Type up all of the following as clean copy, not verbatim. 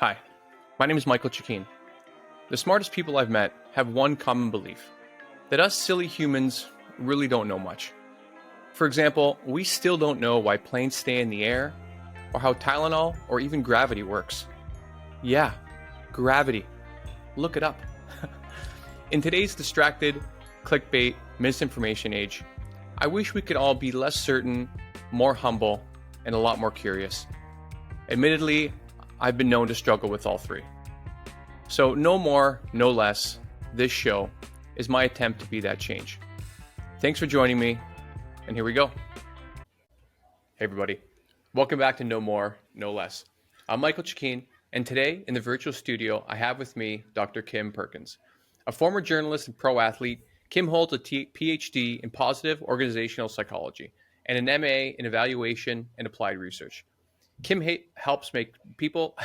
Hi, my name is Michael Chikeen. The smartest people I've met have one common belief, that us silly humans really don't know much. For example, we still don't know why planes stay in the air, or how Tylenol or even gravity works. Yeah, gravity. Look it up. In today's distracted, clickbait, misinformation age, I wish we could all be less certain, more humble, and a lot more curious. Admittedly, I've been known to struggle with all three. So no more, no less, this show is my attempt to be that change. Thanks for joining me, and here we go. Hey everybody, welcome back to No More, No Less. I'm Michael Chikeen, and today in the virtual studio I have with me Dr. Kim Perkins. A former journalist and pro athlete, Kim holds a Ph.D. in positive organizational psychology and an MA in evaluation and applied research. Kim helps make people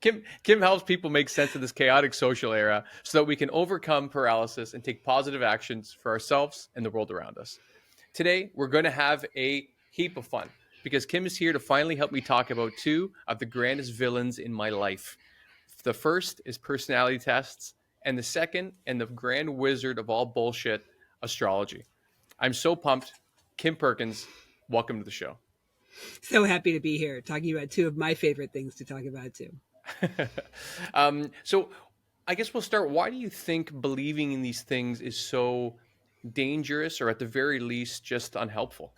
Kim helps people make sense of this chaotic social era so that we can overcome paralysis and take positive actions for ourselves and the world around us. Today, we're going to have a heap of fun because Kim is here to finally help me talk about two of the grandest villains in my life. The first is personality tests, and the second, and the grand wizard of all bullshit, astrology. I'm so pumped. Kim Perkins, welcome to the show. So happy to be here talking about two of my favorite things to talk about too. So I guess we'll start. Why do you think believing in these things is so dangerous, or at the very least just unhelpful?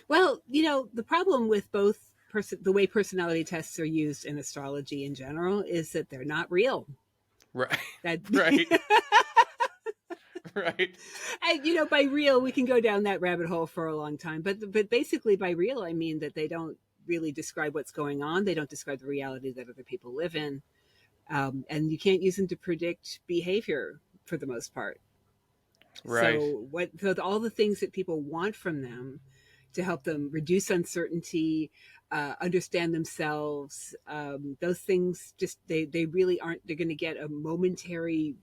Well, the problem with both the way personality tests are used in astrology in general is that they're not real. Right. That Right. Right. and by real we can go down that rabbit hole for a long time, but basically by real I mean that they don't really describe what's going on. They don't describe the reality that other people live in, and you can't use them to predict behavior for the most part. Right. So all the things that people want from them to help them reduce uncertainty, understand themselves, those things just they really aren't. They're going to get a momentary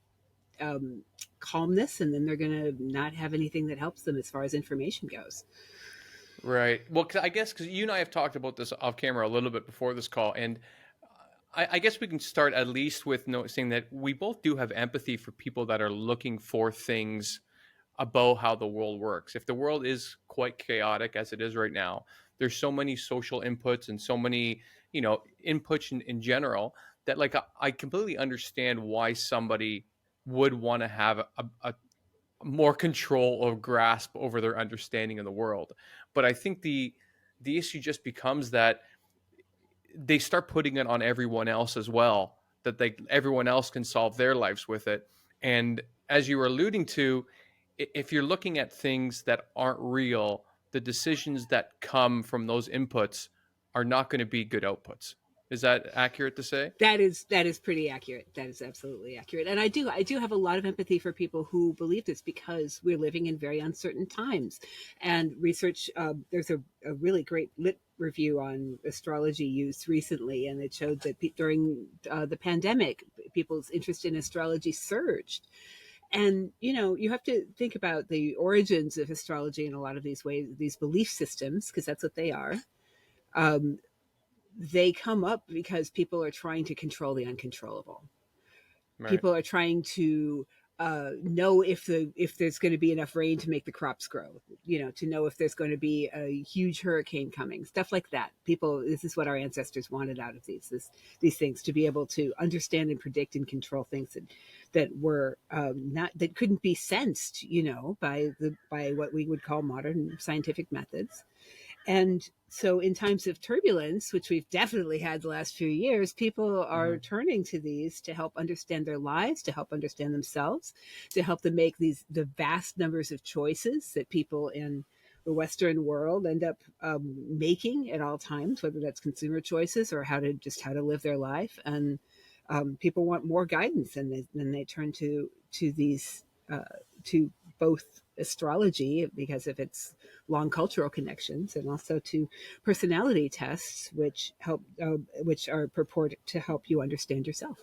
um, calmness, and then they're going to not have anything that helps them as far as information goes. Right. Well, I guess because you and I have talked about this off camera a little bit before this call, and I guess we can start at least with noticing that we both do have empathy for people that are looking for things about how the world works. If the world is quite chaotic as it is right now, there's so many social inputs and so many, inputs in general that like I completely understand why somebody would want to have a more control or grasp over their understanding of the world. But I think the issue just becomes that they start putting it on everyone else as well, that everyone else can solve their lives with it. And as you were alluding to, if you're looking at things that aren't real, the decisions that come from those inputs are not going to be good outputs. Is that accurate to say? That is pretty accurate. That is absolutely accurate. And I do have a lot of empathy for people who believe this because we're living in very uncertain times. And research, there's a really great lit review on astrology used recently, and it showed that during the pandemic, people's interest in astrology surged. And you have to think about the origins of astrology in a lot of these ways, these belief systems, because that's what they are. Um, they come up because people are trying to control the uncontrollable. Right. People are trying to know if there's going to be enough rain to make the crops grow. To know if there's going to be a huge hurricane coming, stuff like that. This is what our ancestors wanted out of these things, to be able to understand and predict and control things that were not that couldn't be sensed, by what we would call modern scientific methods. And so, in times of turbulence, which we've definitely had the last few years, people are turning to these to help understand their lives, to help understand themselves, to help them make the vast numbers of choices that people in the Western world end up making at all times, whether that's consumer choices or how to live their life. And people want more guidance, and then they turn to these to both astrology because of its long cultural connections, and also to personality tests, which are purported to help you understand yourself.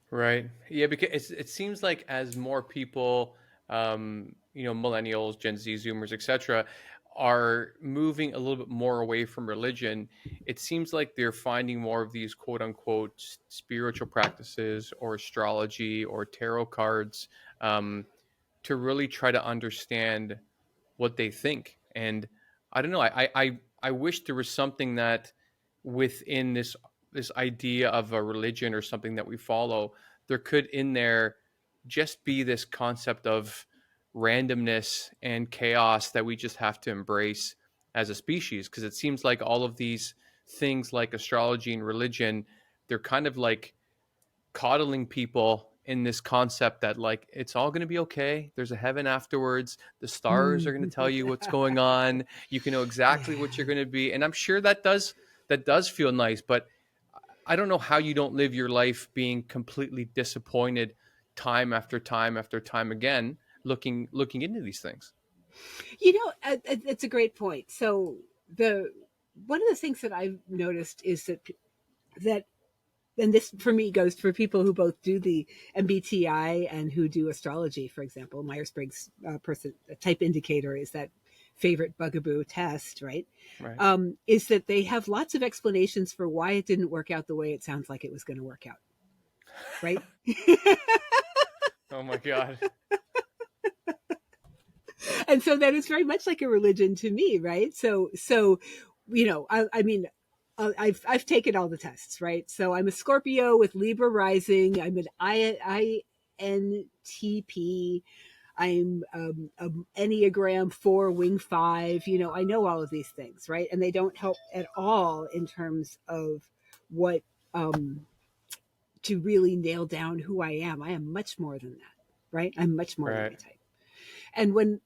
Right. Yeah, because it seems like as more people, millennials, Gen Z, Zoomers, etc., are moving a little bit more away from religion, it seems like they're finding more of these quote unquote spiritual practices or astrology or tarot cards, um, to really try to understand what they think. And I don't know. I wish there was something that within this idea of a religion or something that we follow, there could in there just be this concept of randomness and chaos that we just have to embrace as a species. Because it seems like all of these things like astrology and religion, they're kind of like coddling people in this concept that like it's all going to be okay, there's a heaven afterwards, the stars are going to tell you what's going on, you can know exactly what you're Yeah. going to be. And I'm sure that does feel nice, but I don't know how you don't live your life being completely disappointed time after time after time again, looking into these things. It's a great point. So the one of the things that I've noticed is that and this for me goes for people who both do the MBTI and who do astrology. For example, Myers-Briggs person type indicator is that favorite bugaboo test, right? Right. Is that they have lots of explanations for why it didn't work out the way it sounds like it was going to work out, right? Oh my god. And so that is very much like a religion to me, right? So I mean, I've taken all the tests, right? So I'm a Scorpio with Libra rising. I'm an INTP. I'm Enneagram 4, Wing 5. I know all of these things, right? And they don't help at all in terms of what um, to really nail down who I am. I am much more than that, right? I'm much more than Right. my type. And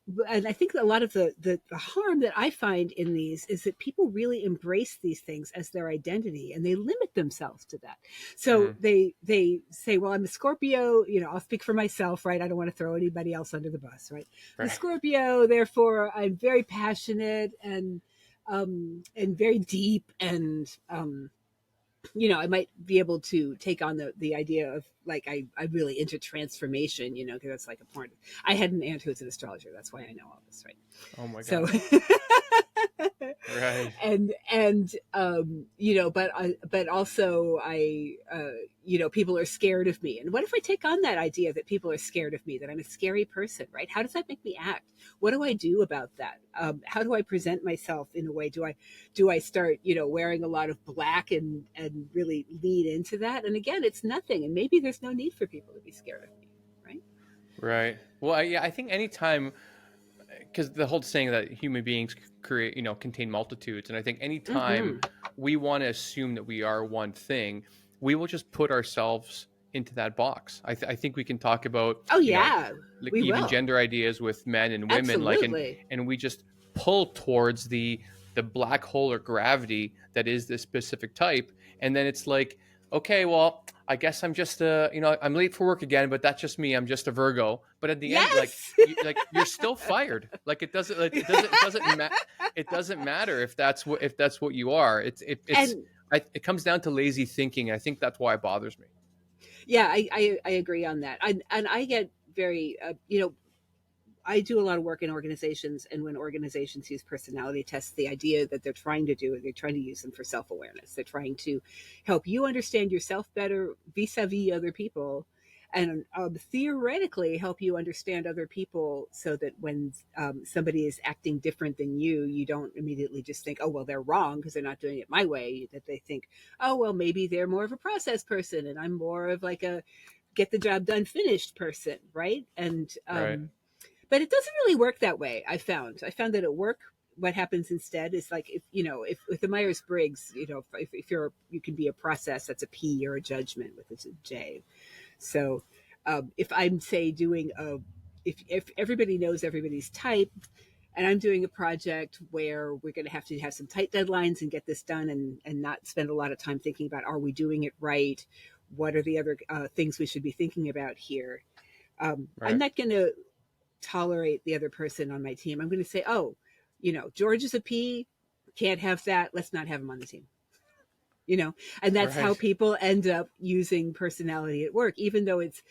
I think that a lot of the harm that I find in these is that people really embrace these things as their identity and they limit themselves to that. So Mm, they say, well, I'm a Scorpio, I'll speak for myself, right? I don't want to throw anybody else under the bus, right? I'm a right. Scorpio, therefore I'm very passionate and very deep and I might be able to take on the idea of like I really into transformation, because that's like a point. I had an aunt who was an astrologer. That's why I know all this, right? Oh my So, god. Right. but also people are scared of me. And what if I take on that idea that people are scared of me, that I'm a scary person, right? How does that make me act? What do I do about that? How do I present myself in a way? Do I start, wearing a lot of black and really lean into that? And again, it's nothing. And maybe there's no need for people to be scared of me, right? Right. Well, yeah, I think anytime, because the whole saying that human beings create, contain multitudes, and I think anytime Mm-hmm. we want to assume that we are one thing, we will just put ourselves into that box. I think we can talk about, Oh yeah, like we even will. gender ideas with men and women, like, and Absolutely. and we just pull towards the black hole or gravity that is this specific type, and then it's like, okay, well, I guess I'm just I'm late for work again, but that's just me. I'm just a Virgo. But at the end, like, Yes. you're still fired. Like, it doesn't matter if that's what you are. And It comes down to lazy thinking. I think that's why it bothers me. yeah, I agree on that. And I get very, I do a lot of work in organizations, and when organizations use personality tests, the idea that they're trying to use them for self awareness. They're trying to help you understand yourself better vis a vis other people, and theoretically help you understand other people, so that when somebody is acting different than you don't immediately just think, oh well, they're wrong because they're not doing it my way. That they think, oh well, maybe they're more of a process person, and I'm more of like a get the job done finished person, right? And Right. but it doesn't really work that way. I found that at work, what happens instead is like, if with the Myers-Briggs, if you can be a process, that's a P, or a judgment with a J. So if I'm say doing if everybody knows everybody's type, and I'm doing a project where we're going to have some tight deadlines and get this done, and not spend a lot of time thinking about, are we doing it right? What are the other things we should be thinking about here? I'm Right. not going to tolerate the other person on my team. I'm going to say, oh, George is a P, can't have that. Let's not have him on the team. You know, and that's how Right. people end up using personality at work, even though it's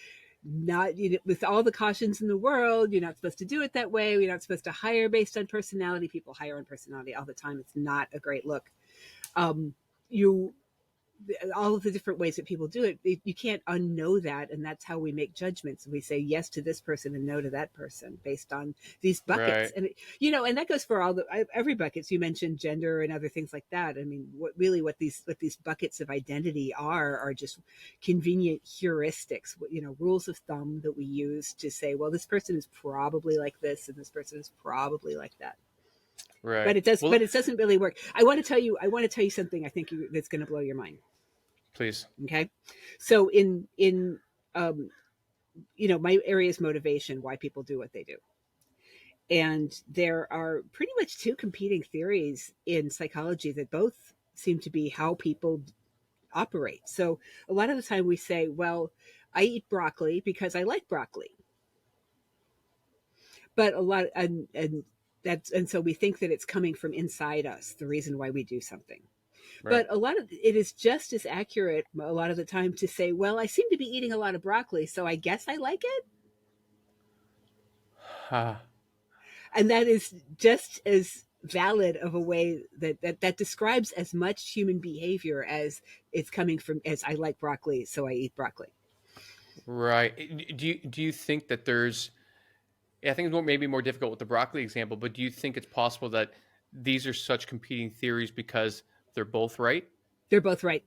not, with all the cautions in the world, you're not supposed to do it that way. We're not supposed to hire based on personality. People hire on personality all the time. It's not a great look. You All of the different ways that people do it, you can't unknow that, and that's how we make judgments. We say yes to this person and no to that person based on these buckets. Right. And and that goes for every buckets. You mentioned gender and other things like that. I mean, what these buckets of identity are just convenient heuristics, rules of thumb that we use to say, well, this person is probably like this and this person is probably like that. Right. But it does, Well, but it doesn't really work. I want to tell you something. I think that's going to blow your mind. please. Okay, so in um, my area is motivation, why people do what they do, and there are pretty much two competing theories in psychology that both seem to be how people operate. So a lot of the time we say, well, I eat broccoli because I like broccoli, but a lot and so we think that it's coming from inside us, the reason why we do something. Right. But a lot of it is just as accurate a lot of the time to say, well, I seem to be eating a lot of broccoli, so I guess I like it. Ah, And that is just as valid of a way that describes as much human behavior as it's coming from, as I like broccoli, so I eat broccoli. right. Do you think that there's? I think it's maybe more difficult with the broccoli example, but do you think it's possible that these are such competing theories because they're both right? They're both right.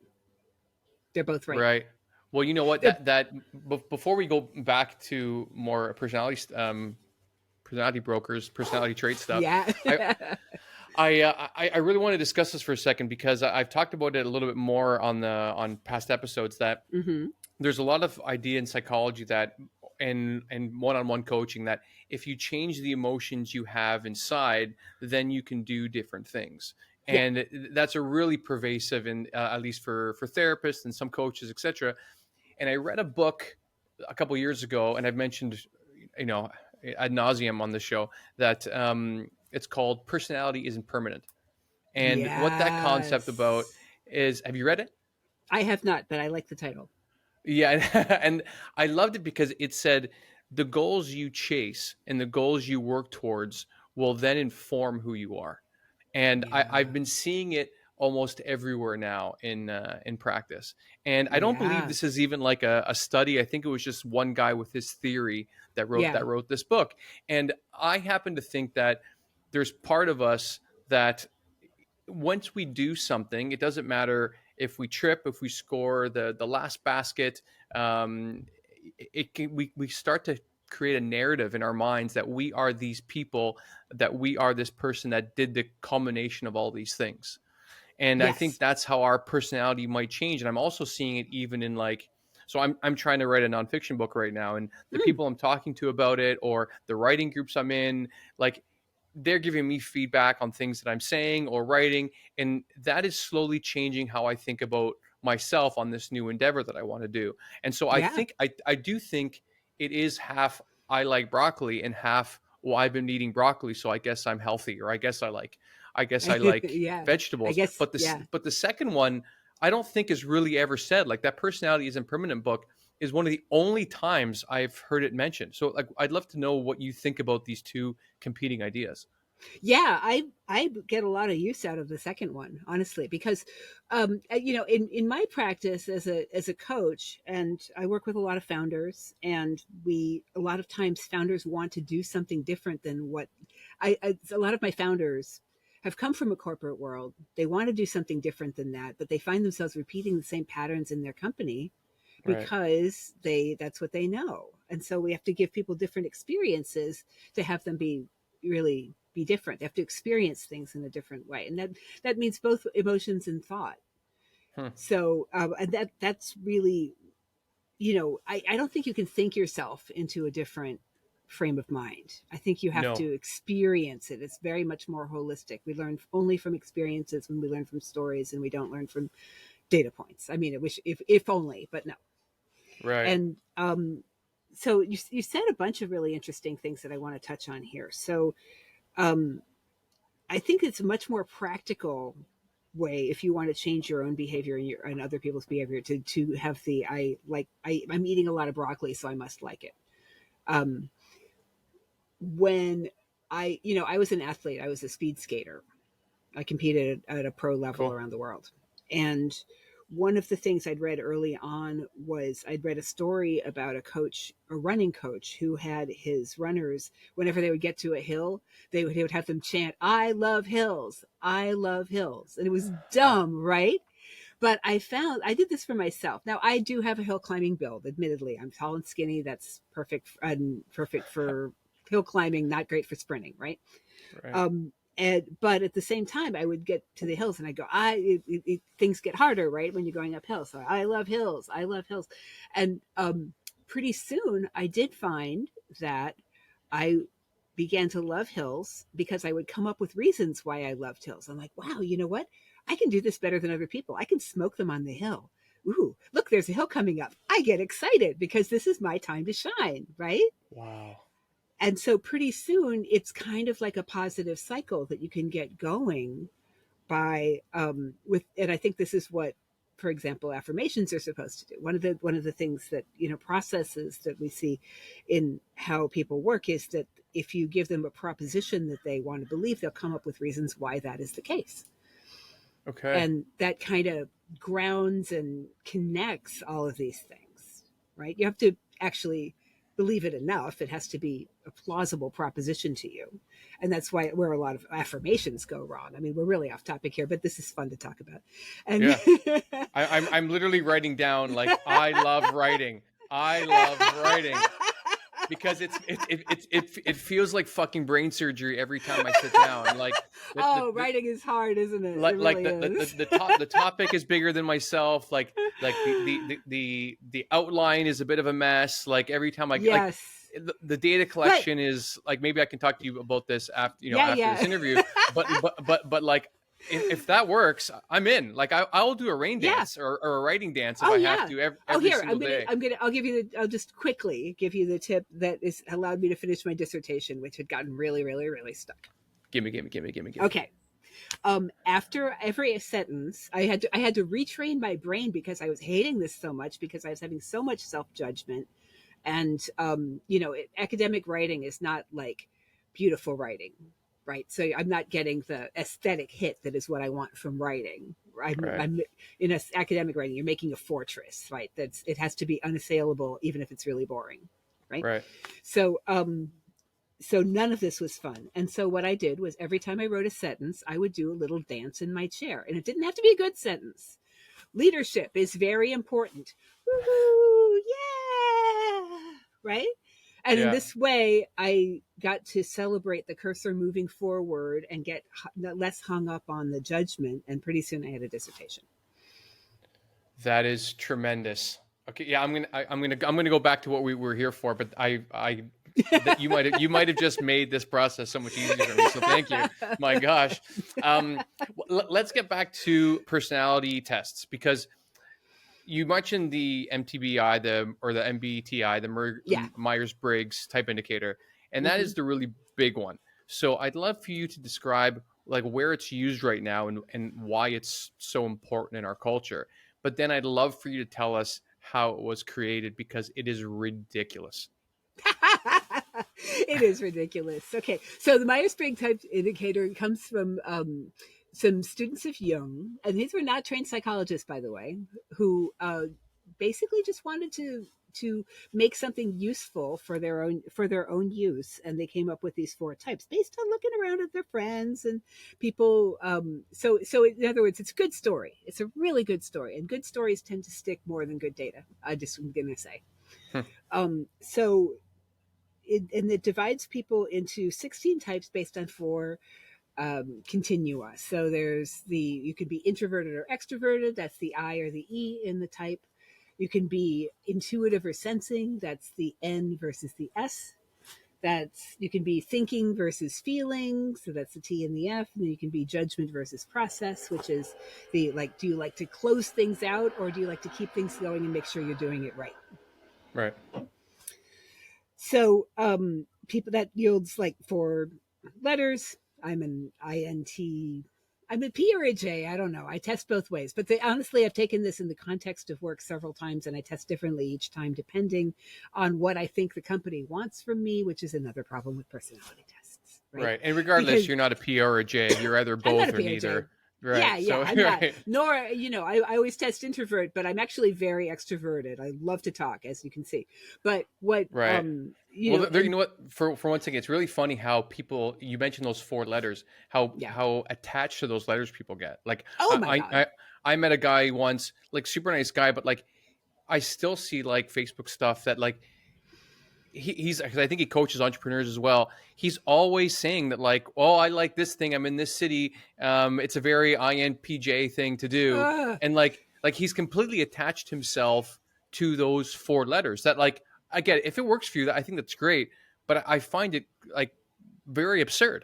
They're both right. Right. Well, you know what? They're, Before we go back to more personality brokers, personality trait stuff, yeah. I I really want to discuss this for a second because I've talked about it a little bit more on past episodes that hmm there's a lot of idea in psychology that and one-on-one coaching that if you change the emotions you have inside, then you can do different things. Yeah. And that's a really pervasive in at least for therapists and some coaches, etc. And I read a book a couple years ago, and I've mentioned, you know, ad nauseum on the show that it's called "Personality Isn't Permanent." And what that concept about Yes. is, have you read it? I have not, but I like the title. Yeah, and I loved it because it said the goals you chase and the goals you work towards will then inform who you are. And I've Yeah. been seeing it almost everywhere now in practice. And I don't believe Yeah. this is even like a study. I think it was just one guy with his theory Yeah. that wrote this book. And I happen to think that there's part of us that once we do something, it doesn't matter if we trip, if we score the last basket. We start to create a narrative in our minds that we are these people, that we are this person that did the culmination of all these things. And I think Yes. that's how our personality might change. And I'm also seeing it even in like, so I'm trying to write a nonfiction book right now, and the Mm. people I'm talking to about it, or the writing groups I'm in, like they're giving me feedback on things that I'm saying or writing, and that is slowly changing how I think about myself on this new endeavor that I want to do. And so I Yeah. think I do think it is half I like broccoli and half, well, I've been eating broccoli, so I guess I'm healthy, or I guess I like Yeah. I vegetables. guess. But Yeah. the second one I don't think is really ever said. Like that personality isn't permanent book is one of the only times I've heard it mentioned. So like I'd love to know what you think about these two competing ideas. Yeah, I get a lot of use out of the second one, honestly, because in my practice as a coach, and I work with a lot of founders, and we a lot of times founders want to do something different than what a lot of my founders have come from a corporate world. They want to do something different than that, but they find themselves repeating the same patterns in their company Right. because that's what they know. And so we have to give people different experiences to have them really be different. They have to experience things in a different way, and that means both emotions and thought. Hmm. So and that's really, I don't think you can think yourself into a different frame of mind. I think you have No. to experience it. It's very much more holistic. We learn only from experiences when we learn from stories, and we don't learn from data points. I mean, I wish if only, but no. Right. And so you said a bunch of really interesting things that I want to touch on here. So um, I think it's much more practical way if you want to change your own behavior and other people's behavior to have the I'm eating a lot of broccoli, so I must like it. Um, when I was an athlete, I was a speed skater. I competed at a pro level Cool. around the world. And one of the things I'd read early on was I'd read a story about a running coach, who had his runners, whenever they would get to a hill, they would have them chant, "I love hills, I love hills." And it was dumb, right? But I did this for myself. Now I do have a hill climbing build, admittedly. I'm tall and skinny. That's perfect for hill climbing, not great for sprinting, right? Right. But at the same time, I would get to the hills and I go, things get harder, right? When you're going uphill. So I love hills. I love hills. And pretty soon I did find that I began to love hills because I would come up with reasons why I loved hills. I'm like, wow, you know what? I can do this better than other people. I can smoke them on the hill. Ooh, look, there's a hill coming up. I get excited because this is my time to shine, right? Wow. And so pretty soon it's kind of like a positive cycle that you can get going by and I think this is what, for example, affirmations are supposed to do. One of the things that, processes that we see in how people work is that if you give them a proposition that they want to believe, they'll come up with reasons why that is the case. Okay. And that kind of grounds and connects all of these things, right? You have to actually believe it enough. It has to be a plausible proposition to you. And that's where a lot of affirmations go wrong. I mean, we're really off topic here, but this is fun to talk about. And Yeah. I'm literally writing down, like, I love writing. I love writing. Because it feels like fucking brain surgery every time I sit down. Like, writing is hard, isn't it? like It like really is. the topic is bigger than myself. Like the outline is a bit of a mess. Like every time Yes. the data collection is like, maybe I can talk to you about this after after this interview. But like, if that works, I'm in. Like I'll do a rain dance or a writing dance if I have to every single day. I'll just quickly give you the tip that has allowed me to finish my dissertation, which had gotten really, really, really stuck. Gimme. Okay. After every sentence, I had to retrain my brain because I was hating this so much, because I was having so much self-judgment. And academic writing is not like beautiful writing, right? So I'm not getting the aesthetic hit that is what I want from writing. I'm in academic writing, you're making a fortress, right? It has to be unassailable, even if it's really boring, right? Right. So none of this was fun. And so what I did was, every time I wrote a sentence, I would do a little dance in my chair. And it didn't have to be a good sentence. Leadership is very important. Woo-hoo, yeah! Right? And in this way, I got to celebrate the cursor moving forward and get less hung up on the judgment. And pretty soon I had a dissertation. That is tremendous. Okay, yeah, I'm gonna go back to what we were here for, but that you might have just made this process so much easier for me. So thank you. My gosh. Let's get back to personality tests, because you mentioned the MTBI, the MBTI, the Myers-Briggs type indicator, and that is the really big one. So I'd love for you to describe like where it's used right now and why it's so important in our culture. But then I'd love for you to tell us how it was created, because it is ridiculous. It is ridiculous. Okay, so the Myers-Briggs type indicator comes from some students of Jung, and these were not trained psychologists, by the way, who basically just wanted to make something useful for their own use, and they came up with these 4 types based on looking around at their friends and people. So in other words, it's a good story. It's a really good story, and good stories tend to stick more than good data. I'm gonna say. So it divides people into 16 types based on 4 continua. So you could be introverted or extroverted. That's the I or the E in the type. You can be intuitive or sensing. That's the N versus the S. You can be thinking versus feeling. So that's the T and the F. And then you can be judgment versus process, which is do you like to close things out, or do you like to keep things going and make sure you're doing it right? Right. So people, that yields like 4 letters. I'm an INT. I'm a P or a J. I don't know. I test both ways. But honestly, I've taken this in the context of work several times, and I test differently each time depending on what I think the company wants from me, which is another problem with personality tests, right? Right. And regardless, Because you're not a P or a J. You're either I'm not both a or P or a J. neither. Yeah, Right. yeah, So, I'm not. right. Nor, I always test introvert, but I'm actually very extroverted. I love to talk, as you can see. But what, Right. you Well, know, there, you and know what? For one second, it's really funny how people. You mentioned those four letters. How yeah. how attached to those letters people get. Like Oh my I God. I I met a guy once, like super nice guy, but like I still see like Facebook stuff that like he's because I think he coaches entrepreneurs as well. He's always saying that like, oh, I like this thing. I'm in this city. It's a very INPJ thing to do, Uh, and like he's completely attached himself to those four letters. That like I get it. If it works for you, I think that's great. But I find it like very absurd.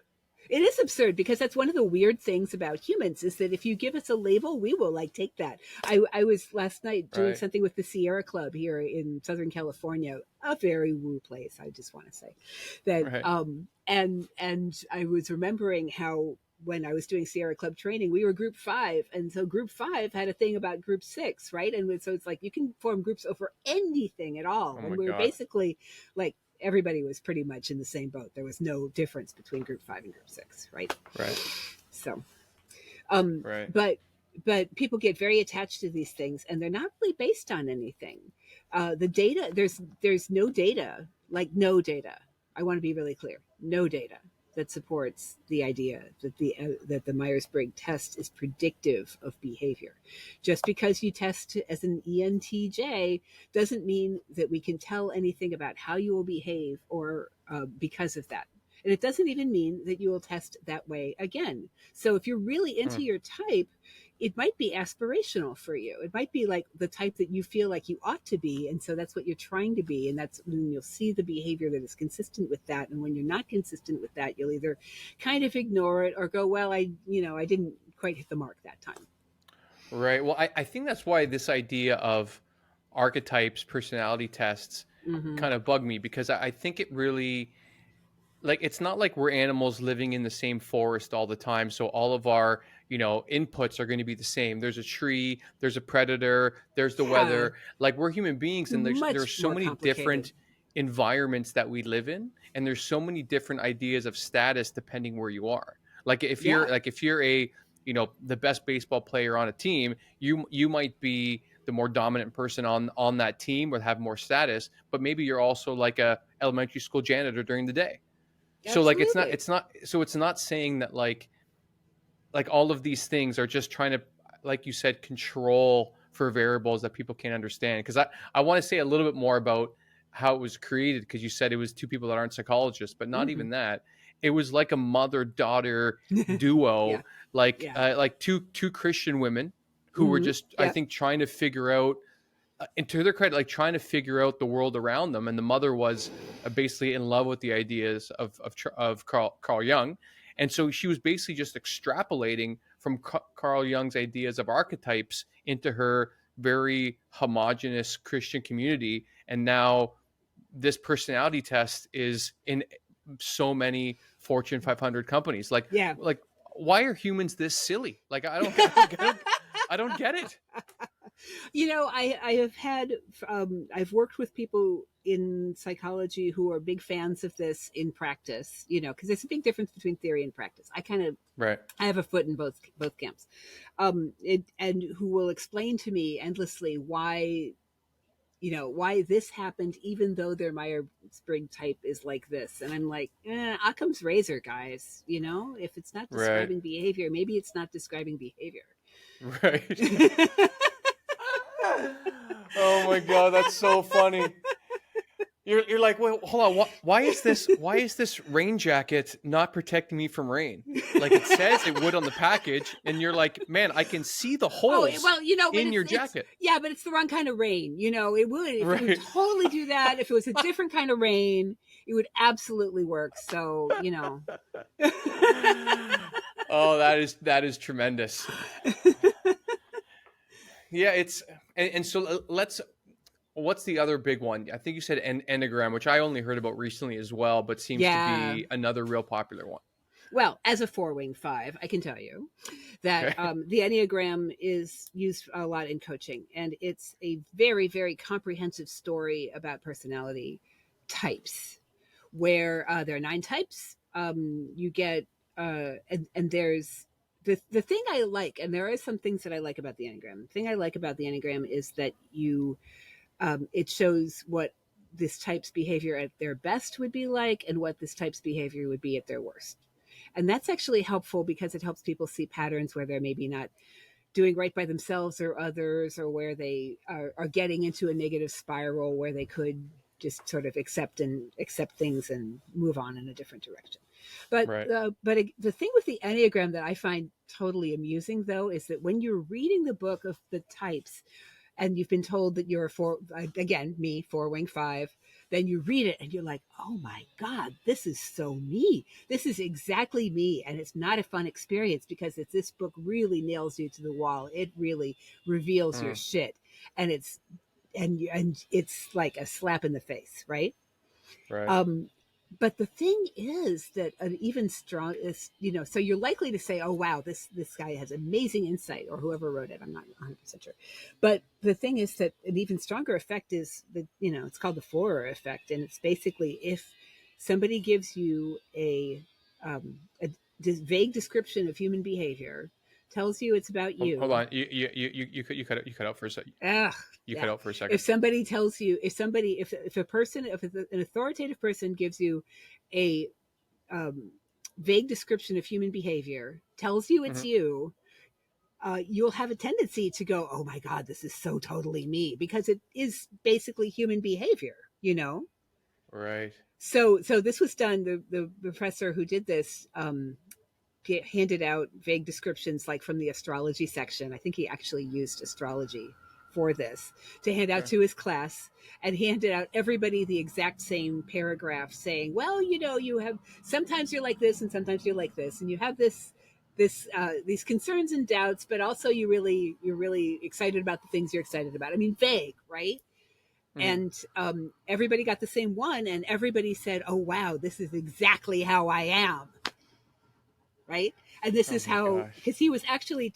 it is absurd because that's one of the weird things about humans is that if you give us a label, we will like take that. I was last night doing Right. something with the Sierra Club here in Southern California, a very woo place. I just want to say that, Right. and I was remembering how when I was doing Sierra Club training, we were group 5. And so group 5 had a thing about group 6, right? And so it's like you can form groups over anything at all. Oh And my we were god. basically like everybody was pretty much in the same boat. There was no difference between group 5 and group 6, right? Right. So, Right. but people get very attached to these things, and they're not really based on anything. The data there's no data, like no data. I want to be really clear, no data that supports the idea that the Myers-Briggs test is predictive of behavior. Just because you test as an ENTJ doesn't mean that we can tell anything about how you will behave or because of that. And it doesn't even mean that you will test that way again. So if you're really Hmm. into your type, it might be aspirational for you. It might be like the type that you feel like you ought to be. And so that's what you're trying to be. And that's when you'll see the behavior that is consistent with that. And when you're not consistent with that, you'll either kind of ignore it or go, well, I didn't quite hit the mark that time. Right. Well, I think that's why this idea of archetypes, personality tests Mm-hmm. kind of bug me because I think it really like it's not like we're animals living in the same forest all the time, so all of our inputs are going to be the same. There's a tree, there's a predator, there's the Yeah, weather. Like we're human beings, and there's much so more many complicated. different environments that we live in, and there's so many different ideas of status depending where you are. Like Yeah, if you're a the best baseball player on a team, you might be the more dominant person on that team or have more status, but maybe you're also like a elementary school janitor during the day. So like absolutely. it's not saying that like all of these things are just trying to, like you said, control for variables that people can't understand. Because I want to say a little bit more about how it was created, because you said it was two people that aren't psychologists, but not Mm-hmm. even that. It was like a mother daughter duo, Yeah, yeah. like two Christian women who were Mm-hmm. just, I Yeah, think, trying to figure out, and to their credit, like trying to figure out the world around them. And the mother was basically in love with the ideas of Carl Jung. And so she was basically just extrapolating from Carl Jung's ideas of archetypes into her very homogenous Christian community. And now this personality test is in so many Fortune 500 companies. yeah. Like, why are humans this silly? Like, I don't get it. I have had I've worked with people in psychology who are big fans of this in practice. Because there's a big difference between theory and practice. Right. I have a foot in both camps, and who will explain to me endlessly why this happened, even though their Myers-Briggs type is like this. And I'm like, Occam's razor, guys. If it's not Right. describing behavior, maybe it's not describing behavior. Right. Oh my god, that's so funny. You're like, well, hold on. Why is this rain jacket not protecting me from rain? Like it says it would on the package, and you're like, man, I can see the Oh, holes well, but in your it's jacket. yeah, but it's the wrong kind of rain. It would Right. totally do that. If it was a different kind of rain, it would absolutely work. So. Oh, that is tremendous. Yeah, it's and so let's. What's the other big one? I think you said Enneagram, which I only heard about recently as well, but seems to Yeah. be another real popular one. Well, as a four-wing five, I can tell you that Okay. the Enneagram is used a lot in coaching, and it's a very, very comprehensive story about personality types, where there are 9 types. You get, and there's the thing I like, and there are some things that I like about the Enneagram. The thing I like about the Enneagram is that it shows what this type's behavior at their best would be like, and what this type's behavior would be at their worst. And that's actually helpful because it helps people see patterns where they're maybe not doing right by themselves or others, or where they are getting into a negative spiral where they could just sort of accept things and move on in a different direction. But Right. the thing with the Enneagram that I find totally amusing, though, is that when you're reading the book of the types, and you've been told that you're a four, again, me, four-wing five, then you read it and you're like, oh my God, this is so me. This is exactly me. And it's not a fun experience because this book really nails you to the wall. It really reveals your Mm, shit. And it's like a slap in the face, right? right. Um, but the thing is that an even strong is, so you're likely to say, oh, wow, this guy has amazing insight, or whoever wrote it. I'm not 100% sure. But the thing is that an even stronger effect is it's called the Forer effect. And it's basically if somebody gives you a vague description of human behavior, tells you it's about Hold you. on. You cut out for a second. Ugh, You cut yeah. out for a second. If somebody tells you, if a person, if an authoritative person gives you a um, vague description of human behavior, tells you it's Hmm. you, you'll have a tendency to go, "Oh my God, this is so totally me," because it is basically human behavior. Right. So this was done. The professor who did this handed out vague descriptions like from the astrology section. I think he actually used astrology for this to hand out Okay. to his class, and handed out everybody the exact same paragraph saying, well, you have sometimes you're like this and sometimes you're like this, and you have these concerns and doubts, but also you're really excited about the things you're excited about. I mean, vague, right? Hmm. And everybody got the same one, and everybody said, oh wow, this is exactly how I am, right? And this Oh is my how, gosh. because he was actually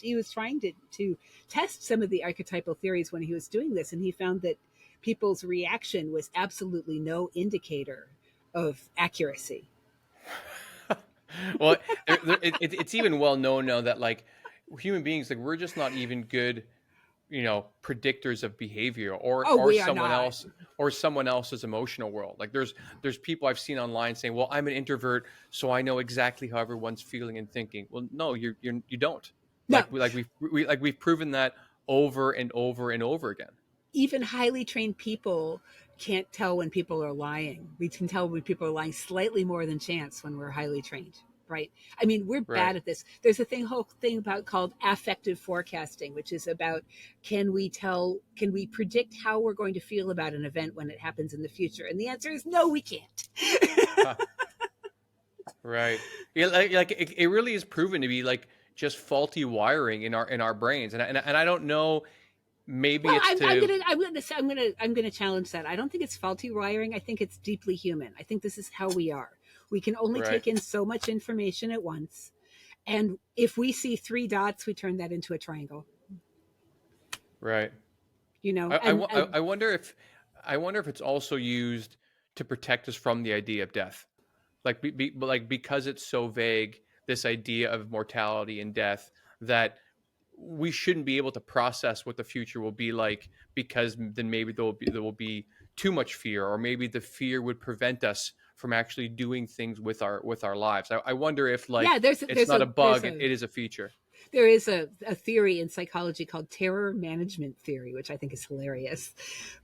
he was trying to test some of the archetypal theories when he was doing this, and he found that people's reaction was absolutely no indicator of accuracy. Well, it's even well known now that like human beings, like we're just not even good, predictors of behavior or Oh, or we are someone not. else or someone else's emotional world. Like there's people I've seen online saying, "Well, I'm an introvert, so I know exactly how everyone's feeling and thinking." Well, no, you don't. No, We've proven that over and over and over again. even highly trained people can't tell when people are lying. We can tell when people are lying slightly more than chance when we're highly trained, right? I mean, we're Right. bad at this. There's a whole thing about called affective forecasting, which is about can we predict how we're going to feel about an event when it happens in the future? And the answer is no, we can't. Huh. Right. Yeah, it really is proven to be like just faulty wiring in our brains, and I don't know. Maybe Well, it's to I'm gonna challenge that. I don't think it's faulty wiring. I think it's deeply human. I think this is how we are. We can only right, take in so much information at once, and if we see 3 dots, we turn that into a triangle. right. You know, I, wo- I wonder if it's also used to protect us from the idea of death. Like because it's so vague, this idea of mortality and death, that we shouldn't be able to process what the future will be like, because then maybe there will be too much fear, or maybe the fear would prevent us from actually doing things with our lives. I wonder if yeah. like it's not a bug, it is a feature. There is a theory in psychology called terror management theory, which I think is hilarious.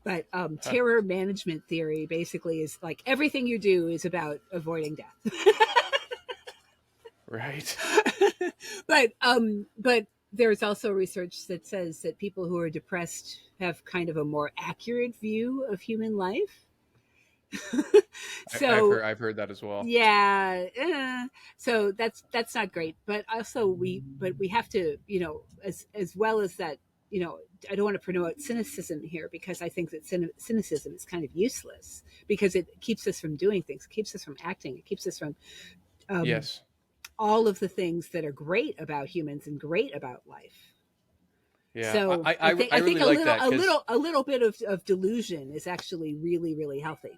But Huh. terror management theory basically is like everything you do is about avoiding death. Right. but there's also research that says that people who are depressed have kind of a more accurate view of human life. So I've heard that as well. yeah, so that's not great. But also we have to, as well as that, I don't want to promote cynicism here, because I think that cynicism is kind of useless, because it keeps us from doing things, it keeps us from acting, it keeps us from Yes. all of the things that are great about humans and great about life. Yeah. So I I think really like that because a little bit of delusion is actually really, really healthy.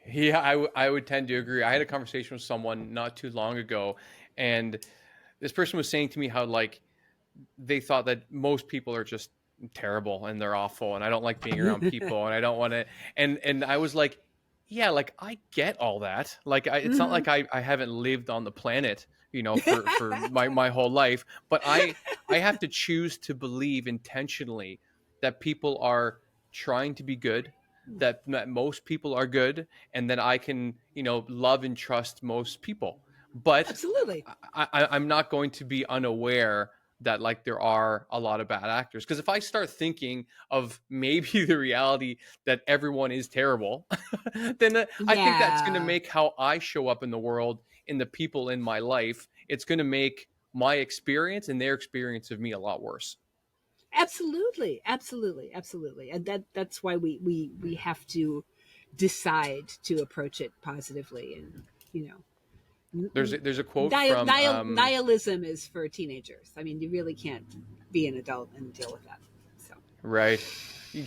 yeah, I would tend to agree. I had a conversation with someone not too long ago, and this person was saying to me how like they thought that most people are just terrible and they're awful, and I don't like being around people, and I don't want to. And I was like, yeah, like I get all that. Like it's not Hmm. like I haven't lived on the planet, for my whole life, but I have to choose to believe intentionally that people are trying to be good, that most people are good, and that I can love and trust most people. But Absolutely. I'm not going to be unaware that like there are a lot of bad actors, because if I start thinking of maybe the reality that everyone is terrible, then I think that's going to Yeah. make how I show up in the world, in the people in my life, it's going to make my experience and their experience of me a lot worse. Absolutely. Absolutely. Absolutely. And that's why we have to decide to approach it positively. And There's a quote from nihilism is for teenagers. I mean, you really can't be an adult and deal with that. So right.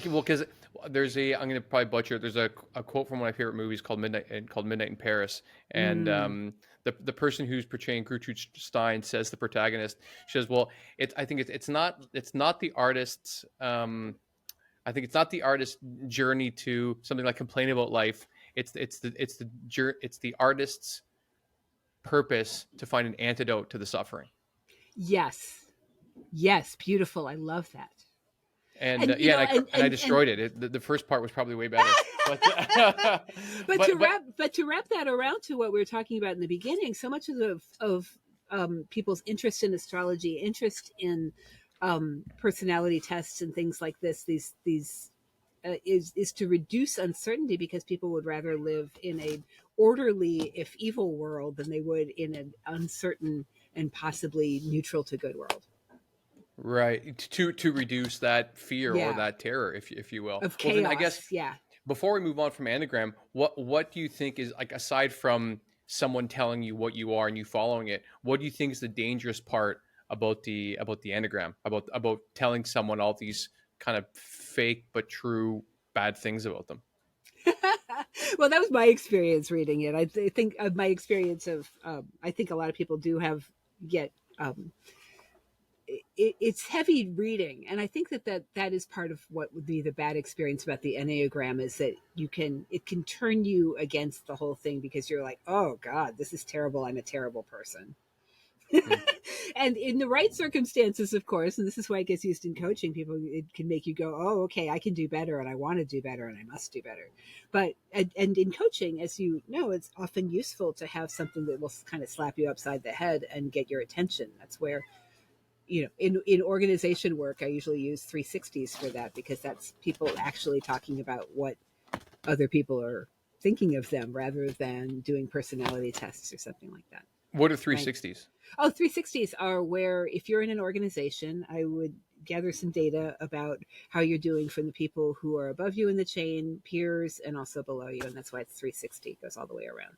Well, because there's I'm going to probably butcher it. There's a quote from one of my favorite movies called Midnight in Paris, and mm, the person who's portraying Gertrude Stein says, the protagonist, she says, "Well, I think it's not the artist's I think it's not the artist's journey to something like complain about life. It's the artist's purpose to find an antidote to the suffering." yes, yes, beautiful. I love that. And And and I destroyed it. The first part was probably way better, but but to wrap that around to what we were talking about in the beginning, so much of people's interest in astrology, interest in personality tests and things like this, these is to reduce uncertainty, because people would rather live in a orderly, if evil, world than they would in an uncertain and possibly neutral to good world. right, to reduce that fear or Yeah, that terror, if you will. of Well, then I guess chaos. Yeah. before we move on from anagram, what do you think is, like, aside from someone telling you what you are and you following it, what do you think is the dangerous part about the anagram, about telling someone all these kind of fake but true bad things about them? Well, that was my experience reading it. Think my experience of I think a lot of people do have yet um, it's heavy reading, and I think that is part of what would be the bad experience about the Enneagram, is that it can turn you against the whole thing, because you're like, oh God, this is terrible. I'm a terrible person. Hmm. And in the right circumstances, of course, and this is why it gets used in coaching, people, it can make you go, oh, okay, I can do better, and I want to do better, and I must do better. But and in coaching, as you know, it's often useful to have something that will kind of slap you upside the head and get your attention. That's where, in organization work, I usually use 360s for that, because that's people actually talking about what other people are thinking of them, rather than doing personality tests or something like that. What are Right. 360s? Oh, 360s are where, if you're in an organization, I would gather some data about how you're doing from the people who are above you in the chain, peers, and also below you. And that's why it's 360. It goes all the way around.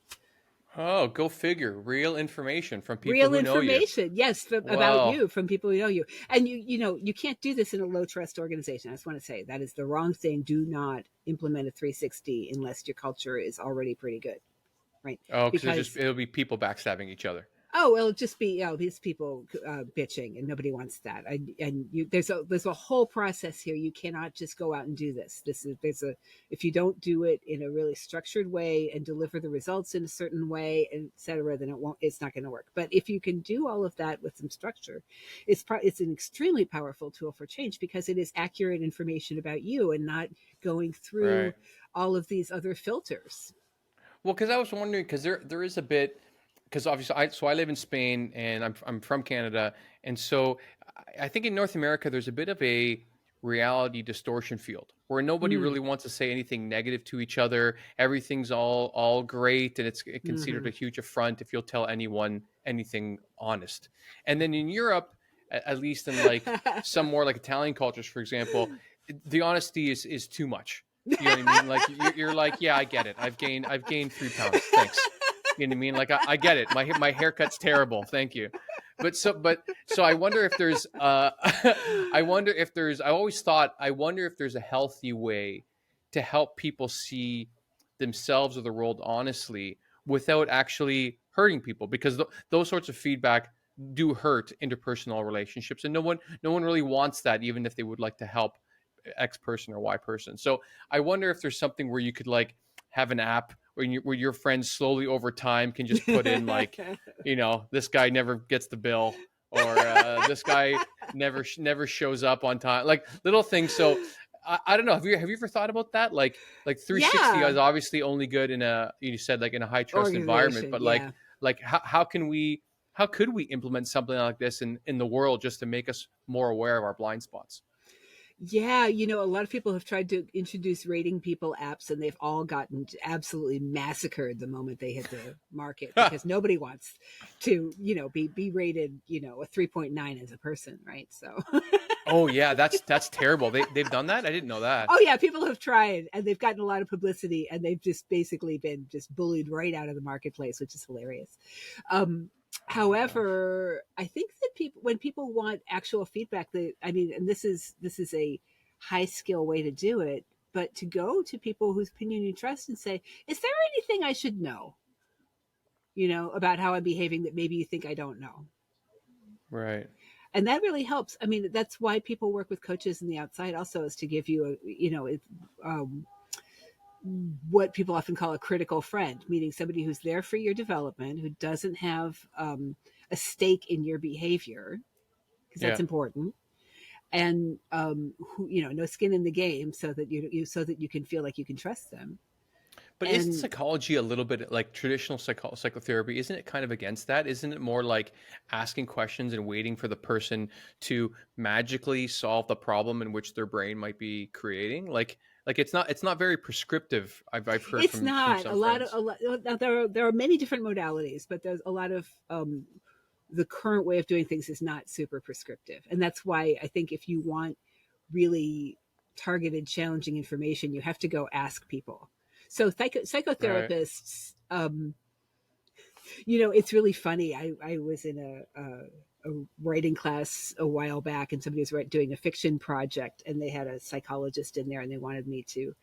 Oh, go figure. Real information from people Real who know you. information, yes, about Wow. you from people who know you. And you can't do this in a low trust organization. I just want to say that is the wrong thing. Do not implement a 360 unless your culture is already pretty good, right? Oh, because Because it'll be people backstabbing each other. oh, it'll just be these people bitching, and nobody wants that. There's a whole process here. You cannot just go out and do this. There's a If you don't do it in a really structured way and deliver the results in a certain way, etc., then it's not going to work. But if you can do all of that with some structure, it's an extremely powerful tool for change, because it is accurate information about you and not going through Right. all of these other filters. Well, because I was wondering, because there is a bit, because obviously I live in Spain and I'm from Canada, and so I think in North America there's a bit of a reality distortion field where nobody Mm, really wants to say anything negative to each other. Everything's all great, and it's considered hmm. a huge affront if you'll tell anyone anything honest. And then in Europe, at least in like some more like Italian cultures, for example, the honesty is too much. You know what I mean? Like you're like, yeah, I get it. I've gained 3 pounds. Thanks. You know what I mean? Like I get it. My haircut's terrible. Thank you. But I wonder if there's I wonder if there's a healthy way to help people see themselves or the world honestly without actually hurting people, because those sorts of feedback do hurt interpersonal relationships, and no one really wants that, even if they would like to help X person or Y person. So I wonder if there's something where you could like have an app where your friends slowly over time can just put in like, this guy never gets the bill, or this guy never shows up on time, like little things. So I don't know. Have you ever thought about that? Like 360 Yeah. is obviously only good in you said like in a high trust environment, Organization, but yeah. like how could we implement something like this in the world just to make us more aware of our blind spots? Yeah, a lot of people have tried to introduce rating people apps, and they've all gotten absolutely massacred the moment they hit the market, because nobody wants to, be rated, a 3.9 as a person, right? So Oh yeah, that's terrible. They've done that? I didn't know that. oh yeah, people have tried, and they've gotten a lot of publicity, and they've just basically been just bullied right out of the marketplace, which is hilarious. Oh my gosh. However, I think that when people want actual feedback, and this is a high skill way to do it, but to go to people whose opinion you trust and say, "Is there anything I should know, about how I'm behaving that maybe you think I don't know?" Right. And that really helps. I mean, that's why people work with coaches in the outside, also, is to give you what people often call a critical friend, meaning somebody who's there for your development, who doesn't have a stake in your behavior, because that's Yeah. important, and who, no skin in the game, so that you can feel like you can trust them. But isn't And psychology a little bit like traditional psychotherapy? Isn't it kind of against that? Isn't it more like asking questions and waiting for the person to magically solve the problem in which their brain might be creating? Like it's not very prescriptive. I've heard it's from not some friends. a lot. There are many different modalities, but there's a lot of the current way of doing things is not super prescriptive, and that's why I think if you want really targeted, challenging information, you have to go ask people. So Right. psychotherapists, it's really funny. I was in a writing class a while back, and somebody was doing a fiction project, and they had a psychologist in there, and they wanted me to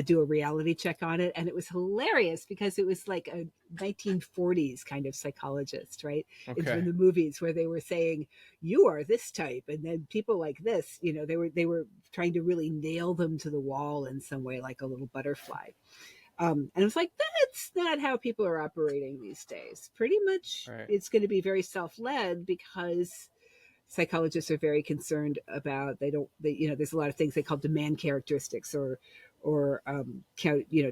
do a reality check on it. And it was hilarious because it was like a 1940s kind of psychologist, right? It's from Okay. the movies where they were saying, you are this type, and then people like this, they were trying to really nail them to the wall in some way, like a little butterfly. And it's like, that's not how people are operating these days. Pretty much Right. it's going to be very self-led, because psychologists are very concerned about, there's a lot of things they call demand characteristics, or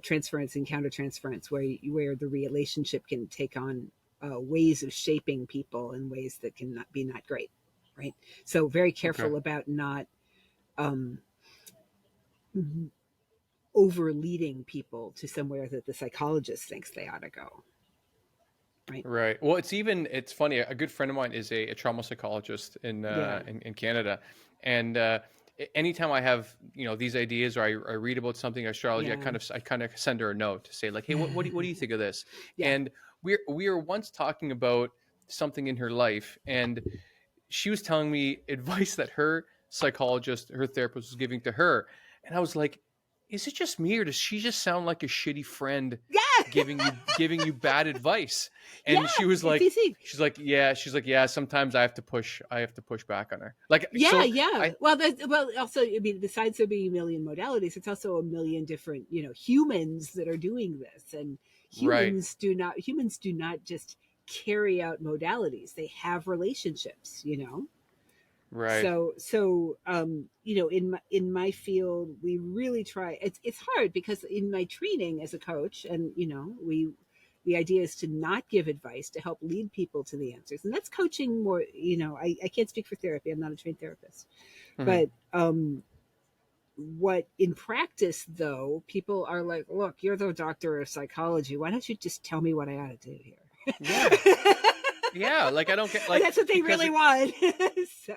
transference and countertransference, where the relationship can take on ways of shaping people in ways that can not great, right? So very Okay. careful about not um, over leading people to somewhere that the psychologist thinks they ought to go, right? Right. Well, it's funny. A good friend of mine is a trauma psychologist Yeah, in Canada, and anytime I have these ideas, or I read about something astrology, yeah, I kind of send her a note to say like, hey, what do you think of this? yeah. And we were once talking about something in her life, and she was telling me advice that her therapist was giving to her, and I was like, is it just me, or does she just sound like a shitty friend Yeah, giving you bad advice? yeah. And she was It's like, easy. she's like, yeah, sometimes I have to push back on her. Like, Yeah, so yeah. I Well, also, I mean, besides there being a million modalities, it's also a million different, humans that are doing this, and right, humans do not just carry out modalities; they have relationships. right, So in my field, we really try. It's hard, because in my training as a coach, and we the idea is to not give advice, to help lead people to the answers, and that's coaching more. I can't speak for therapy. I'm not a trained therapist, hmm but what in practice, though, people are like, look, you're the doctor of psychology. Why don't you just tell me what I ought to do yeah, here? yeah. Like, I don't get And like, that's what they because really want. So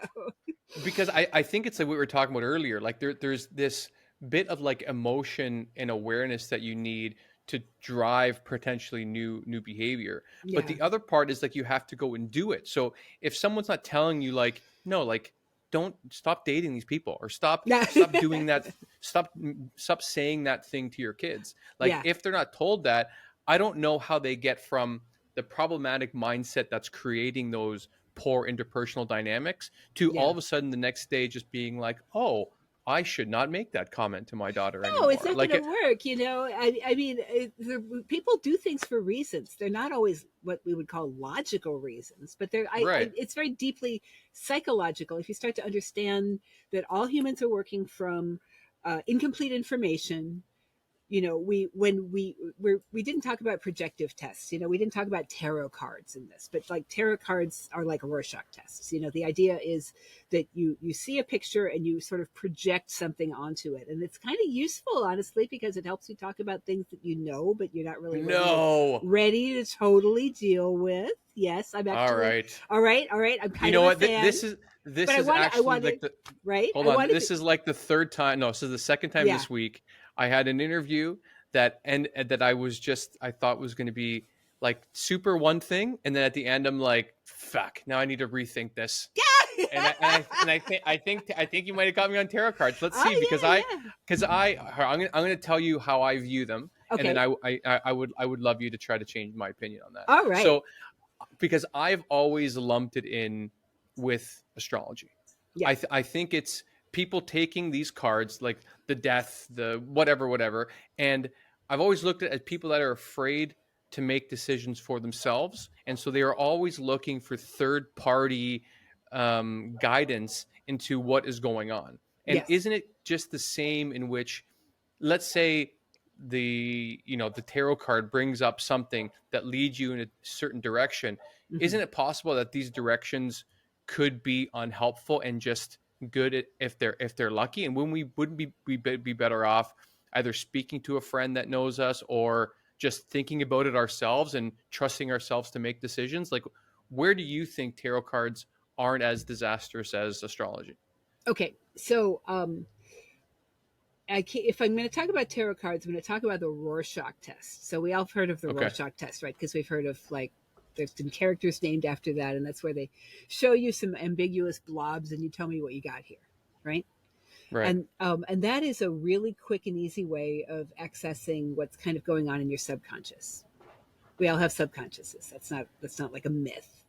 I think it's like what we were talking about earlier. Like there's this bit of like emotion and awareness that you need to drive potentially new behavior. But Yeah. the other part is like you have to go and do it. So if someone's not telling you like, no, like don't stop dating these people, or Yeah. stop doing that, stop saying that thing to your kids. Like Yeah. if they're not told that, I don't know how they get from the problematic mindset that's creating those poor interpersonal dynamics to all Yeah. of a sudden the next day just being like, oh, I should not make that comment to my daughter No, it's anymore. not going Like to it, work. I mean, people do things for reasons. They're not always what we would call logical reasons, but right. it's very deeply psychological. If you start to understand that all humans are working from incomplete information, we didn't talk about projective tests. We didn't talk about tarot cards in this, but like tarot cards are like Rorschach tests. The idea is that you see a picture and you sort of project something onto it, and it's kind of useful, honestly, because it helps you talk about things that but you're not really No. ready to totally deal with. Yes, I'm All actually right. all right. All right, I'm You kind know of a what? fan, This but is I actually like wanted the right. hold I on. wanted This is like the third time. No, this is the second time yeah. this week. I had an interview and that I was just I thought was going to be like super one thing, and then at the end I'm like, fuck. Now I need to rethink this. I think you might have got me on tarot cards. Let's see, Oh yeah, yeah. I'm gonna tell you how I view them, and then Okay. I would love you to try to change my opinion on that. All right. So because I've always lumped it in with astrology. Yeah. I think it's people taking these cards like the death, the whatever, and I've always looked at people that are afraid to make decisions for themselves, and so they are always looking for third party guidance into what is going on. And Yes. isn't it just the same in which, let's say the tarot card brings up something that leads you in a certain direction, Hmm. isn't it possible that these directions could be unhelpful and just good if they're lucky, and when we wouldn't be better off either speaking to a friend that knows us or just thinking about it ourselves and trusting ourselves to make decisions? Like, where do you think tarot cards aren't as disastrous as astrology? Okay. So, if I'm going to talk about tarot cards, I'm going to talk about the Rorschach test. So we all have heard of the Okay. Rorschach test, right? Because we've heard of like there's been characters named after that, and that's where they show you some ambiguous blobs, and you tell me what you got here, right? Right. And that is a really quick and easy way of accessing what's kind of going on in your subconscious. We all have subconsciouses. That's not like a myth.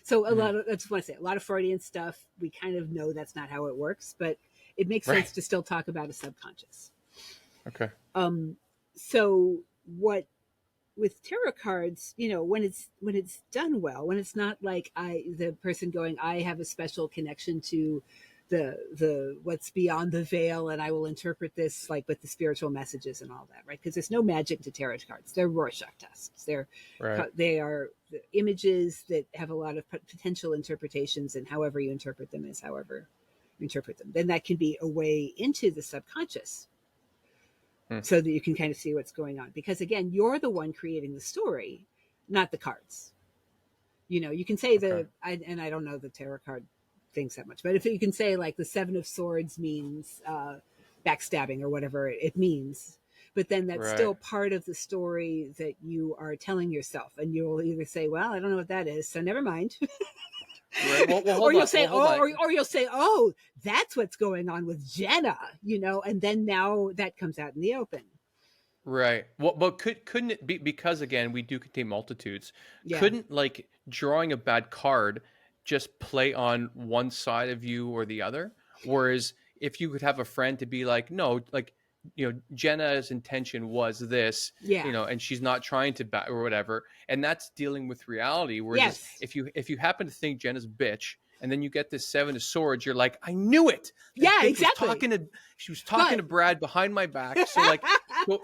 So a Mhm. lot of that's what I say. A lot of Freudian stuff. We kind of know that's not how it works, but it makes Right. sense to still talk about a subconscious. Okay. Um, so what with tarot cards, when it's done well, when it's not like the person going, I have a special connection to the what's beyond the veil, and I will interpret this like with the spiritual messages and all that, right? Because there's no magic to tarot cards. They're Rorschach tests. Right. They are images that have a lot of potential interpretations, and however you interpret them is however you interpret them. Then that can be a way into the subconscious Hmm. so that you can kind of see what's going on. Because again, you're the one creating the story, not the cards. You can say Okay. and I don't know the tarot card things that much, but if you can say like the Seven of Swords means backstabbing or whatever it means, but then that's Right. still part of the story that you are telling yourself, and you'll either say, "Well, I don't know what that is, so never mind," Right. Well, or hold you'll on. say, Well, hold "Oh," on. or you'll say, "Oh, that's what's going on with Jenna," and then now that comes out in the open. Right. Well, but couldn't it be, because again we do contain multitudes? Yeah. Couldn't like drawing a bad card just play on one side of you or the other? Whereas if you could have a friend to be like, no, like Jenna's intention was this, Yeah. and she's not trying to or whatever, and that's dealing with reality. Whereas Yes. if you happen to think Jenna's a bitch, and then you get this Seven of Swords, you're like, I knew it. That Yeah, bitch was exactly. talking to she was talking But to Brad behind my back. So like,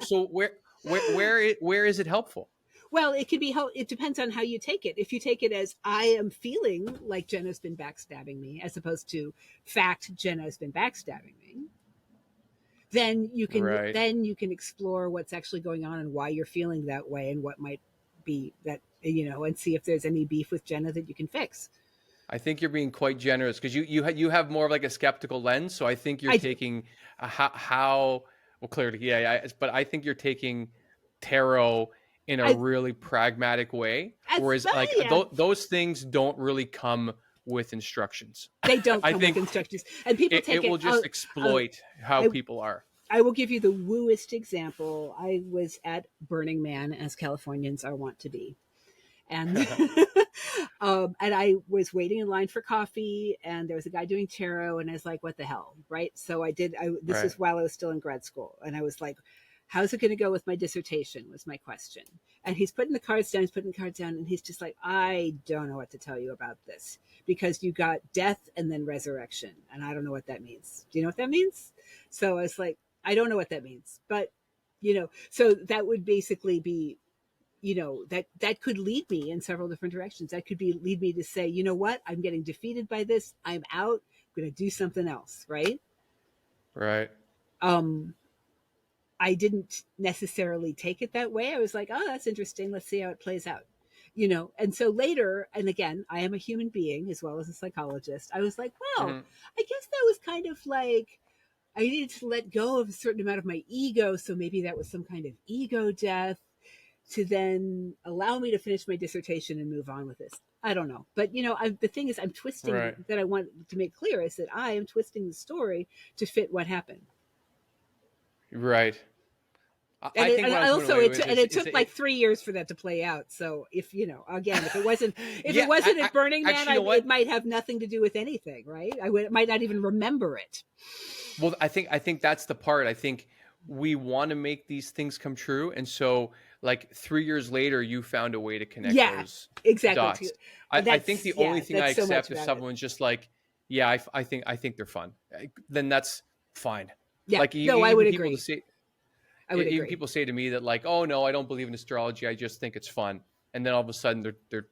so where is it helpful? well, it could be how it depends on how you take it. If you take it as I am feeling like Jenna's been backstabbing me, as opposed to fact Jenna's been backstabbing me, then Right. you can explore what's actually going on and why you're feeling that way and what might be that and see if there's any beef with Jenna that you can fix. I think you're being quite generous because you have more of like a skeptical lens. So I think you're I do. taking how well, clearly, yeah, yeah. But I think you're taking tarot in a I, really pragmatic way, as whereas well, like yeah. those things don't really come with instructions. They don't I come with think instructions, and people take it it. will just exploit how I people are. I will give you the wooest example. I was at Burning Man, as Californians are wont to be, and and I was waiting in line for coffee, and there was a guy doing tarot, and I was like, "What the hell?" Right? So I did. This Right. was while I was still in grad school, and I was like, "How's it going to go with my dissertation?" Was my question. And he's putting the cards down. He's putting the cards down, and he's just like, "I don't know what to tell you about this because you got death and then resurrection, and I don't know what that means. Do you know what that means?" So I was like, "I don't know what that means, but." So that would basically be, that could lead me in several different directions. That could be lead me to say, you know what, I'm getting defeated by this, I'm out, I'm going to do something else, right? Right. um I didn't necessarily take it that way. I was like, oh, that's interesting, let's see how it plays out. And so later, and again, I am a human being as well as a psychologist, I was like, well, Hmm. I guess that was kind of like I needed to let go of a certain amount of my ego, so maybe that was some kind of ego death to then allow me to finish my dissertation and move on with this. I don't know. But, the thing is, I'm twisting Right. that I want to make clear is that I am twisting the story to fit what happened. Right. And, I it, think and what I was going also, away with it is took like 3 years for that to play out. So again, if it yeah. wasn't at Burning Man, Actually, you know it what? might have nothing to do with anything, right? Might not even remember it. Well, I think that's the part. I think we want to make these things come true, and so like 3 years later, you found a way to connect Yeah, those exactly. dots. I think That's the only yeah, thing I that's so much accept if about it. someone's just like, yeah, I think they're fun, then that's fine. Yeah, Like no, I would even people to agree. say, I would even agree. people say to me that like, oh no, I don't believe in astrology. I just think it's fun, and then all of a sudden they're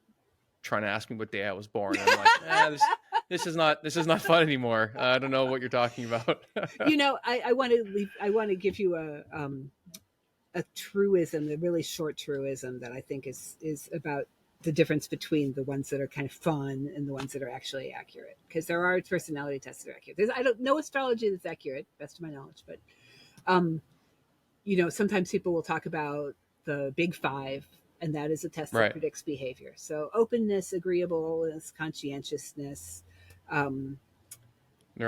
trying to ask me what day I was born. I'm like, this is not fun anymore. I don't know what you're talking about. I want to leave. I want to give you a truism, a really short truism that I think is about the difference between the ones that are kind of fun and the ones that are actually accurate. Because there are personality tests that are accurate. I don't know astrology that's accurate, best of my knowledge, but um, sometimes people will talk about the Big Five, and that is a test that Right. predicts behavior. So openness, agreeableness, conscientiousness. Um,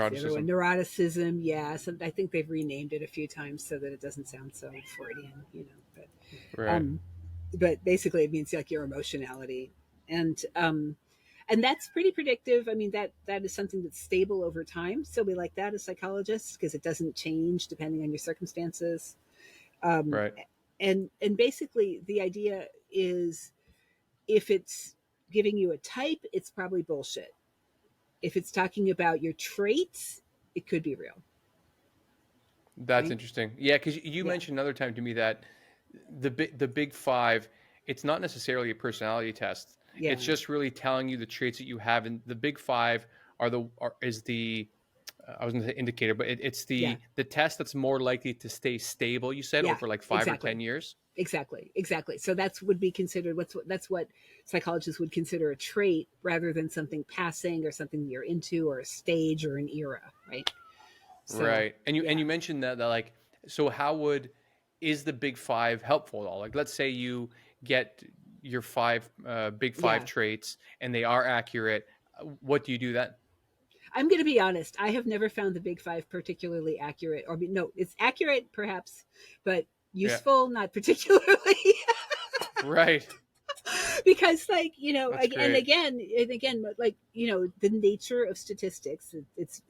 the other one, Neuroticism. neuroticism. Yeah, I think they've renamed it a few times so that it doesn't sound so Freudian, But Right. um, but basically, it means like your emotionality, and that's pretty predictive. I mean, that is something that's stable over time. So we like that as psychologists because it doesn't change depending on your circumstances. Um, Right. and basically, the idea is if it's giving you a type, it's probably bullshit. If it's talking about your traits, it could be real, That's right? interesting. Yeah, because you Yeah, mentioned another time to me that the big five, it's not necessarily a personality test. It's yeah, just really telling you the traits that you have, and the big five is the I was going to say indicator, but it's yeah, the test that's more likely to stay stable. You said yeah. over like 5 or 10 years. Exactly. So that's would be considered that's what psychologists would consider a trait rather than something passing or something you're into or a stage or an era, right? So Right. And you yeah, mentioned that like, so how would is the big five helpful at all? Like let's say you get your big five yeah. traits and they are accurate. What do you do then? I'm going to be honest. I have never found the Big Five particularly accurate. Or no, it's accurate perhaps, but Yeah. useful not particularly. Right. Because That's great. again, like the nature of statistics, it's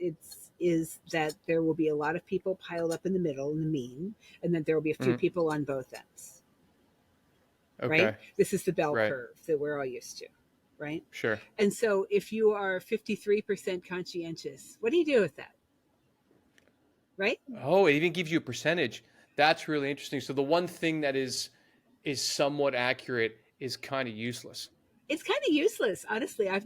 is that there will be a lot of people piled up in the middle in the mean, and then there will be a few Hmm. people on both ends, right? Okay. This is the bell Right. curve that we're all used to, right? Sure. And so if you are 53% conscientious, what do you do with that, right? Oh, it even gives you a percentage. That's really interesting. So the one thing that is somewhat accurate is kind of useless. It's kind of useless, honestly. I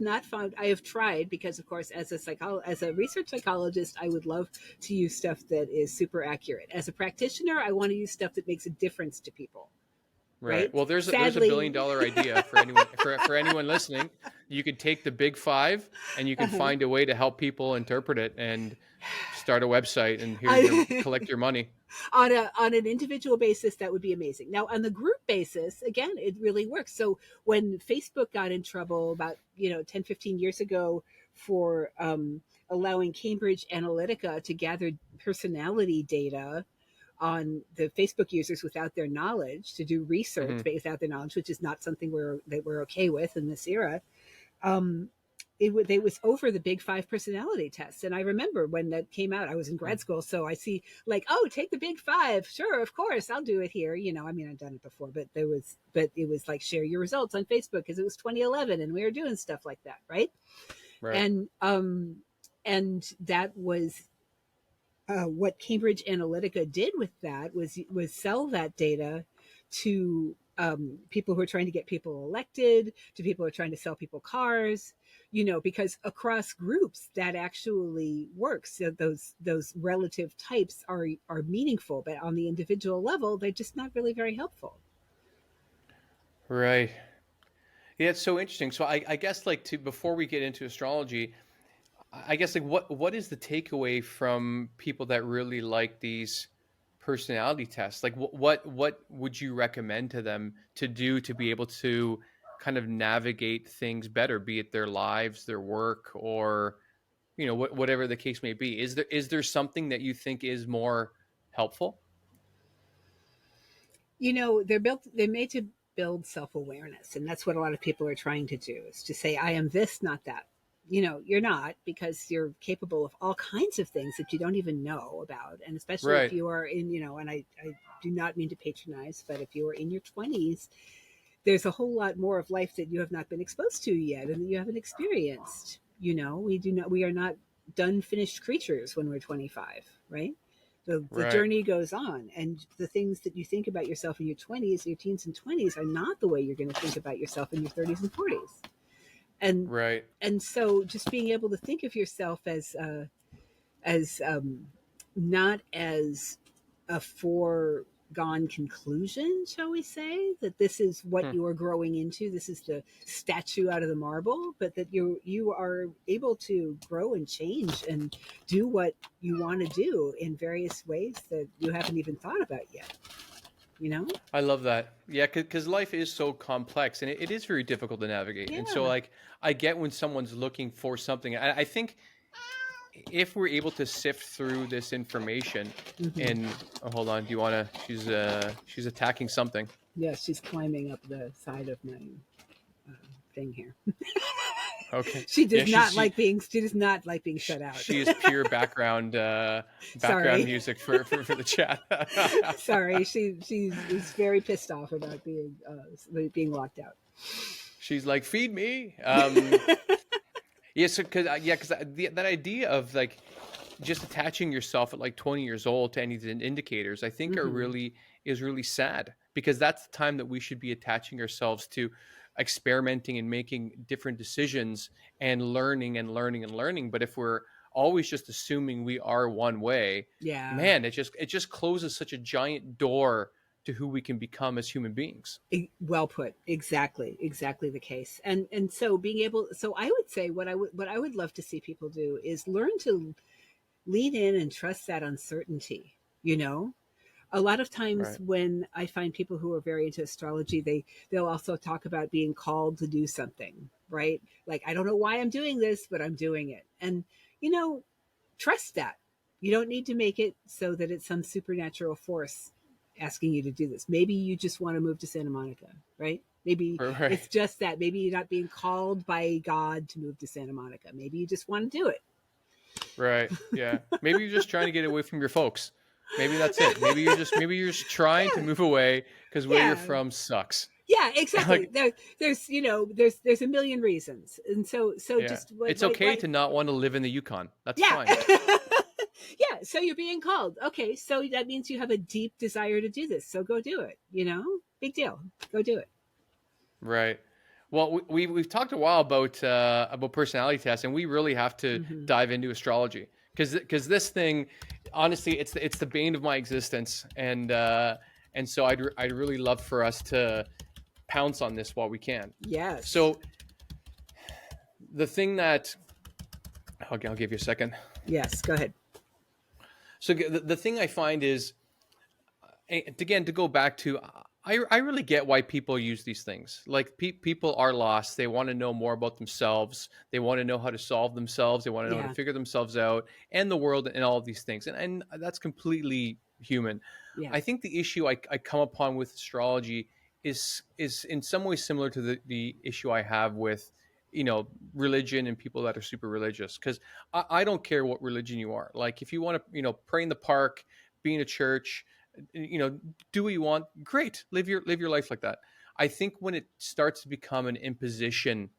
have tried because of course as a research psychologist, I would love to use stuff that is super accurate. As a practitioner, I want to use stuff that makes a difference to people, Right. right? Well, there's a Sadly, $1 billion idea for anyone for anyone listening. You could take the big five and you can uh-huh. find a way to help people interpret it and start a website and collect your money. On an individual basis, that would be amazing. Now on the group basis, again, it really works. So when Facebook got in trouble about 10-15 years ago for allowing Cambridge Analytica to gather personality data on the Facebook users without their knowledge, to do research Hmm. without their knowledge, which is not something we're okay with in this era. um, it was over the big five personality tests. And I remember when that came out, I was in grad school. So I see like, oh, take the big five. Sure. Of course. I'll do it here. I mean, I've done it before, but it was like, share your results on Facebook, because it was 2011 and we were doing stuff like that. Right. Right. And that was what Cambridge Analytica did with that was sell that data to people who are trying to get people elected, to people who are trying to sell people cars, because across groups that actually works. So those relative types are meaningful, but on the individual level, they're just not really very helpful. Right. Yeah, it's so interesting. So I guess like to before we get into astrology, I guess like what is the takeaway from people that really like these personality tests? Like what would you recommend to them to do to be able to kind of navigate things better, be it their lives, their work, or whatever the case may be? Is there something that you think is more helpful? They're made to build self-awareness, and that's what a lot of people are trying to do, is to say, I am this, not that. You're not, because you're capable of all kinds of things that you don't even know about. And especially if Right. you are in, and I do not mean to patronize, but if you are in your 20s, there's a whole lot more of life that you have not been exposed to yet and that you haven't experienced. We are not done finished creatures when we're 25, right? The Right. journey goes on, and the things that you think about yourself in your 20s, your teens and 20s, are not the way you're going to think about yourself in your 30s and 40s. and Right. and so just being able to think of yourself as not as a foregone conclusion, shall we say, that this is what Hmm. you are growing into, this is the statue out of the marble, but that you are able to grow and change and do what you want to do in various ways that you haven't even thought about yet. I love that. Yeah, because life is so complex and it is very difficult to navigate. And so, Yeah. like, I get when someone's looking for something. I think if we're able to sift through this information, Hmm. and hold on, do you want to? She's attacking something. Yes, she's climbing up the side of my thing here. Okay. She does Yeah, not like being. She does not like being shut out. she is pure background Sorry. music for the chat. Sorry, she is very pissed off about being locked out. She's like, feed me. Yeah, so because that idea of like just attaching yourself at like 20 years old to any of the indicators, I think Hmm. is really sad, because that's the time that we should be attaching ourselves to experimenting and making different decisions and learning and learning and learning. But if we're always just assuming we are one way, Yeah. man, it just closes such a giant door to who we can become as human beings. Well put. Exactly the case. And so being able, so I would say what I would love to see people do is learn to lean in and trust that uncertainty. You know, a lot of times Right. when I find people who are very into astrology, they'll also talk about being called to do something, right? Like, I don't know why I'm doing this, but I'm doing it. And you know, trust that. You don't need to make it so that it's some supernatural force asking you to do this. Maybe you just want to move to Santa Monica, right? Maybe Right. it's just that. Maybe you're not being called by God to move to Santa Monica. Maybe you just want to do it. Right. Yeah. Maybe you're just trying to get away from your folks. Maybe that's it. Maybe you're just trying to Yeah, move away because where you're yeah, from sucks. yeah. Exactly. Like, There's a million reasons, and so yeah, just what it's okay what to not want to live in the Yukon. That's yeah. fine. Yeah, so you're being called. Okay, so that means you have a deep desire to do this. So go do it. Big deal. Go do it. Right. Well, we've talked a while about personality tests, and we really have to Hmm. dive into astrology, because this thing, honestly, it's the bane of my existence, and And so I'd really love for us to pounce on this while we can. Yes. So the thing that I'll give you a second. Yes, go ahead. So the thing I find is, again, to go back to, I really get why people use these things. Like people are lost. They want to know more about themselves. They want to know how to solve themselves. They want to know how Yeah. to figure themselves out and the world and all of these things. And that's completely human. Yeah. I think the issue I come upon with astrology is in some ways similar to the issue I have with, religion and people that are super religious. Because I don't care what religion you are. Like if you want to, pray in the park, be in a church, do what you want, great, live your life like that. I think when it starts to become an imposition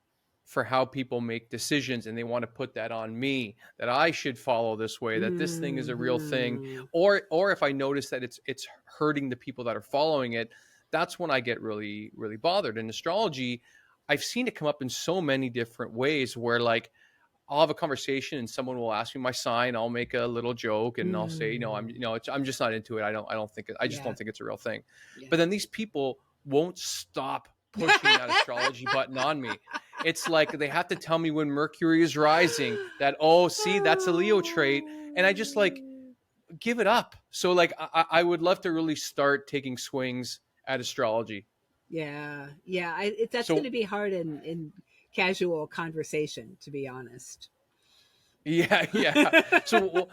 for how people make decisions, and they want to put that on me, that I should follow this way, that this thing is a real thing, Mhm. or if I notice that it's hurting the people that are following it, that's when I get really really bothered. In astrology, I've seen it come up in so many different ways where, like, I'll have a conversation and someone will ask me my sign. I'll make a little joke and I'll say, I'm just not into it. I don't think it, I just Yeah. don't think it's a real thing. Yeah. But then these people won't stop pushing that astrology button on me. It's like they have to tell me when Mercury is rising, that, oh, see, that's a Leo trait. And I just, like, give it up. So, like, I would love to really start taking swings at astrology. Yeah. Yeah. That's going So to be hard in casual conversation, to be honest. yeah, yeah. So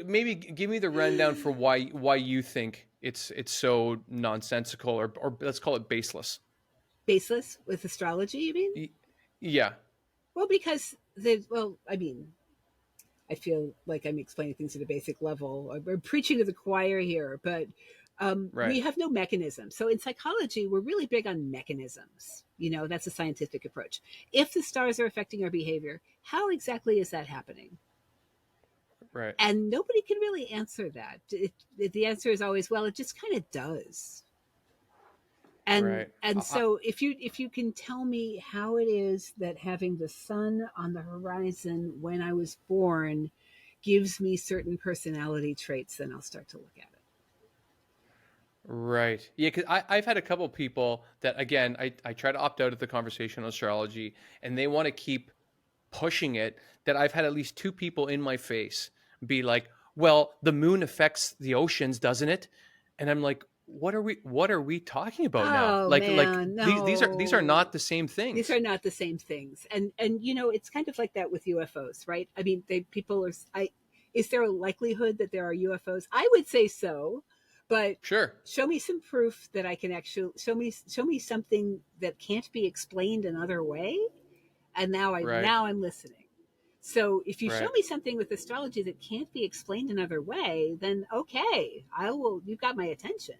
maybe give me the rundown for why you think it's so nonsensical, or let's call it baseless. Baseless with astrology, you mean? Y- Yeah, Well, I mean, I feel like I'm explaining things at a basic level. I'm preaching to the choir here, but we right, have no mechanism. So in psychology, we're really big on mechanisms. That's a scientific approach. If the stars are affecting our behavior, how exactly is that happening? right, And nobody can really answer that. The answer is always, well, it just kind of does. and right. and so if you can tell me how it is that having the sun on the horizon when I was born gives me certain personality traits, then I'll start to look at it. Right. Yeah, because I've had a couple people that, again, I try to opt out of the conversation on astrology, and they want to keep pushing it, that I've had at least two people in my face be like, well, the moon affects the oceans, doesn't it? And I'm like, what are we talking about now? Oh Like man, these are no. not the same These things. are not the same things. And it's kind of like that with UFOs, right? I mean, people are is there a likelihood that there are UFOs? I would say so, but Sure. show me some proof that I can actually show me something that can't be explained another way, and Right. now I'm listening. So if you show Right. me something with astrology that can't be explained another way, then okay, I will. You've got my attention.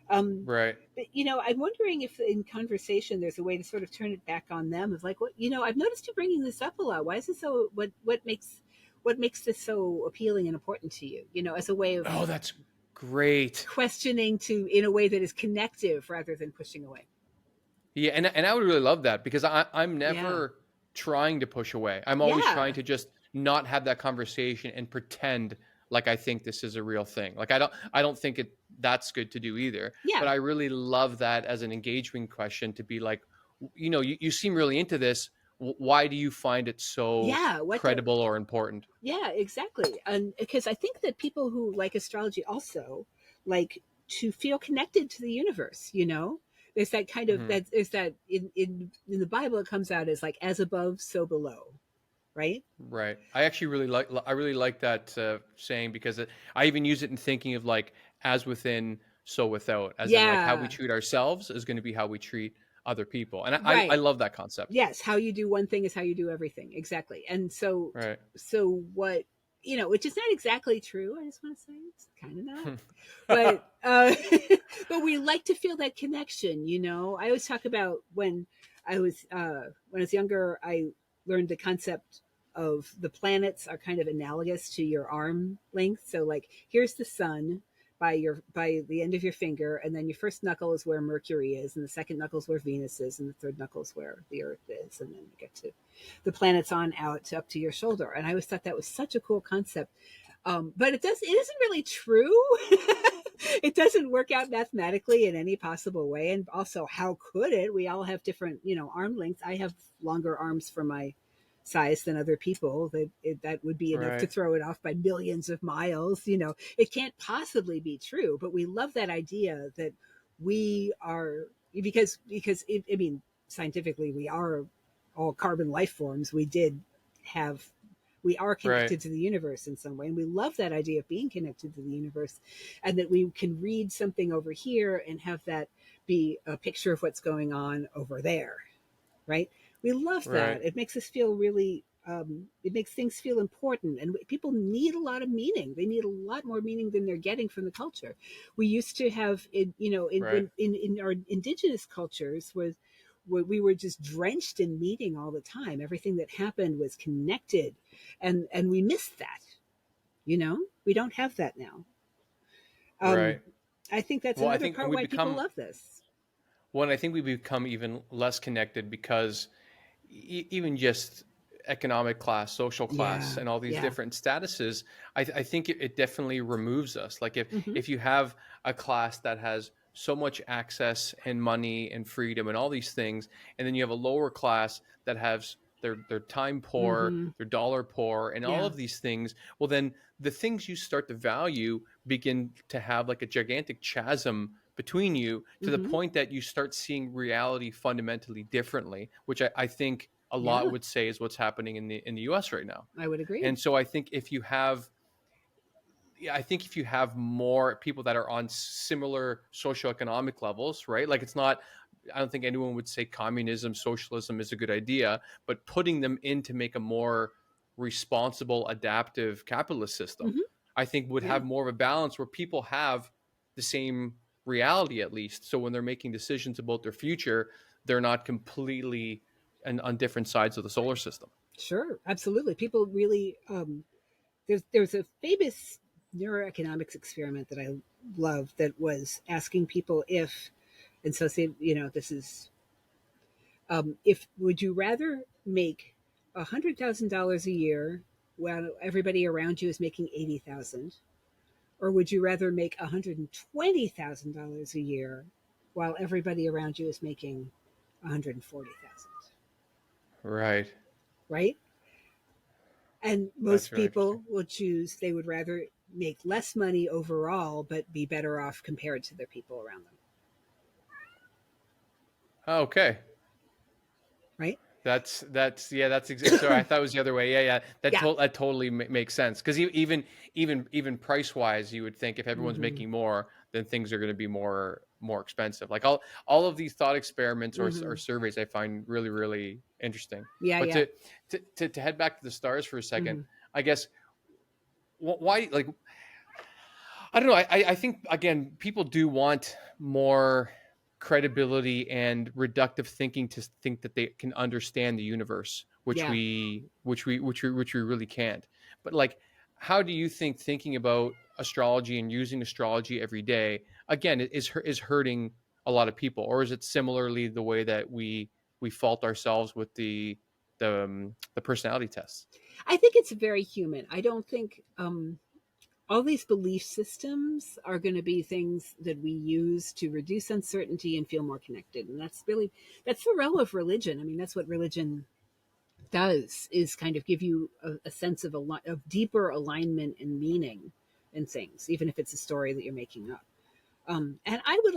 Um, Right. but I'm wondering if in conversation there's a way to sort of turn it back on them. Of like, what I've noticed you bringing this up a lot. Why is it so? What makes this so appealing and important to you? As a way of Oh, that's great. questioning in a way that is connective rather than pushing away. Yeah, and I would really love that, because I'm Yeah, never trying to push away. I'm always trying yeah, to just not have that conversation and pretend like I think this is a real thing. Like I don't think that's good to do either. yeah, But I really love that as an engagement question, to be like, you seem really into this. Why do you find it so yeah. credible or important? Yeah, exactly. And because I think that people who like astrology also like to feel connected to the universe, There's that kind of Hmm. that is that in the Bible it comes out as like as above, so below, right? Right. I actually really like that saying, because I even use it in thinking of, like, as within, so without, as in, like, how we Yeah, treat ourselves is going to be how we treat other people, and I right. love that concept. Yes, how you do one thing is how you do everything. Exactly. And Right. so what, which is not exactly true. I just want to say it's kind of not. But but we like to feel that connection. I always talk about when I was younger, I learned the concept of the planets are kind of analogous to your arm length. So like here's the sun by the end of your finger, and then your first knuckle is where Mercury is, and the second knuckle is where Venus is, and the third knuckle is where the Earth is, and then you get to the planets on out up to your shoulder. And I always thought that was such a cool concept. But it isn't really true. It doesn't work out mathematically in any possible way. And also, how could it? We all have different, arm lengths. I have longer arms for my size than other people. That would be enough to Right. throw it off by millions of miles. It can't possibly be true. But we love that idea that we are, I mean, scientifically, we are all carbon life forms. Have we are Right. connected to the universe in some way, and we love that idea of being connected to the universe, and that we can read something over here and have that be a picture of what's going on over there, right? We love Right. that. It makes us feel really it makes things feel important, and people need a lot of meaning. They need a lot more meaning than they're getting from the culture. We used to have in Right. in our indigenous cultures was where we were just drenched in meaning all the time. Everything that happened was connected, and we missed that. We don't have that now. um Right. I think that's Well, I another think, and part we why people become love this. one. I think we become even less connected because even just economic class, social class, Yeah, and all these yeah. different statuses, I think it definitely removes us. Like Hmm. if you have a class that has so much access and money and freedom and all these things, and then you have a lower class that has their time poor, Hmm. their dollar poor, and all Yeah. of these things, well, then the things you start to value begin to have like a gigantic chasm between you, to the Hmm. point that you start seeing reality fundamentally differently, which I think a lot Yeah, would say is what's happening in the US right now. I would agree. And so I think if you have, yeah, I think if you have more people that are on similar socioeconomic levels, right? Like it's not, I don't think anyone would say communism, socialism is a good idea, but putting them in to make a more responsible, adaptive capitalist system, Hmm. I think would Yeah. have more of a balance where people have the same reality at least. So when they're making decisions about their future, they're not completely on different sides of the solar system. Sure, absolutely. People really there's a famous neuroeconomics experiment that I love that was asking people if, and so say, this is if would you rather make $100,000 a year while everybody around you is making 80,000, or would you rather make $120,000 a year while everybody around you is making 140,000, Right. right? And That's most really interesting. people will choose, they would rather make less money overall, but be better off compared to their people around them, Okay. right? That's yeah. Sorry, I thought it was the other way. Yeah, yeah. Yeah. That totally makes sense because even price wise, you would think if everyone's Hmm. making more, then things are going to be more expensive. Like all of these thought experiments or Hmm. surveys, I find really interesting. Yeah, But yeah. to head back to the stars for a second, Hmm. I guess why, like, I don't know. I think again, people do want more credibility and reductive thinking to think that they can understand the universe, Yeah. which we really can't. But like, how do you think thinking about astrology and using astrology every day again is hurting a lot of people, or is it similarly the way that we fault ourselves with the personality tests? I think it's very human. I don't think all these belief systems are going to be things that we use to reduce uncertainty and feel more connected. And that's the realm of religion. I mean, that's what religion does, is kind of give you a sense of deeper alignment and meaning in things, even if it's a story that you're making up. And I would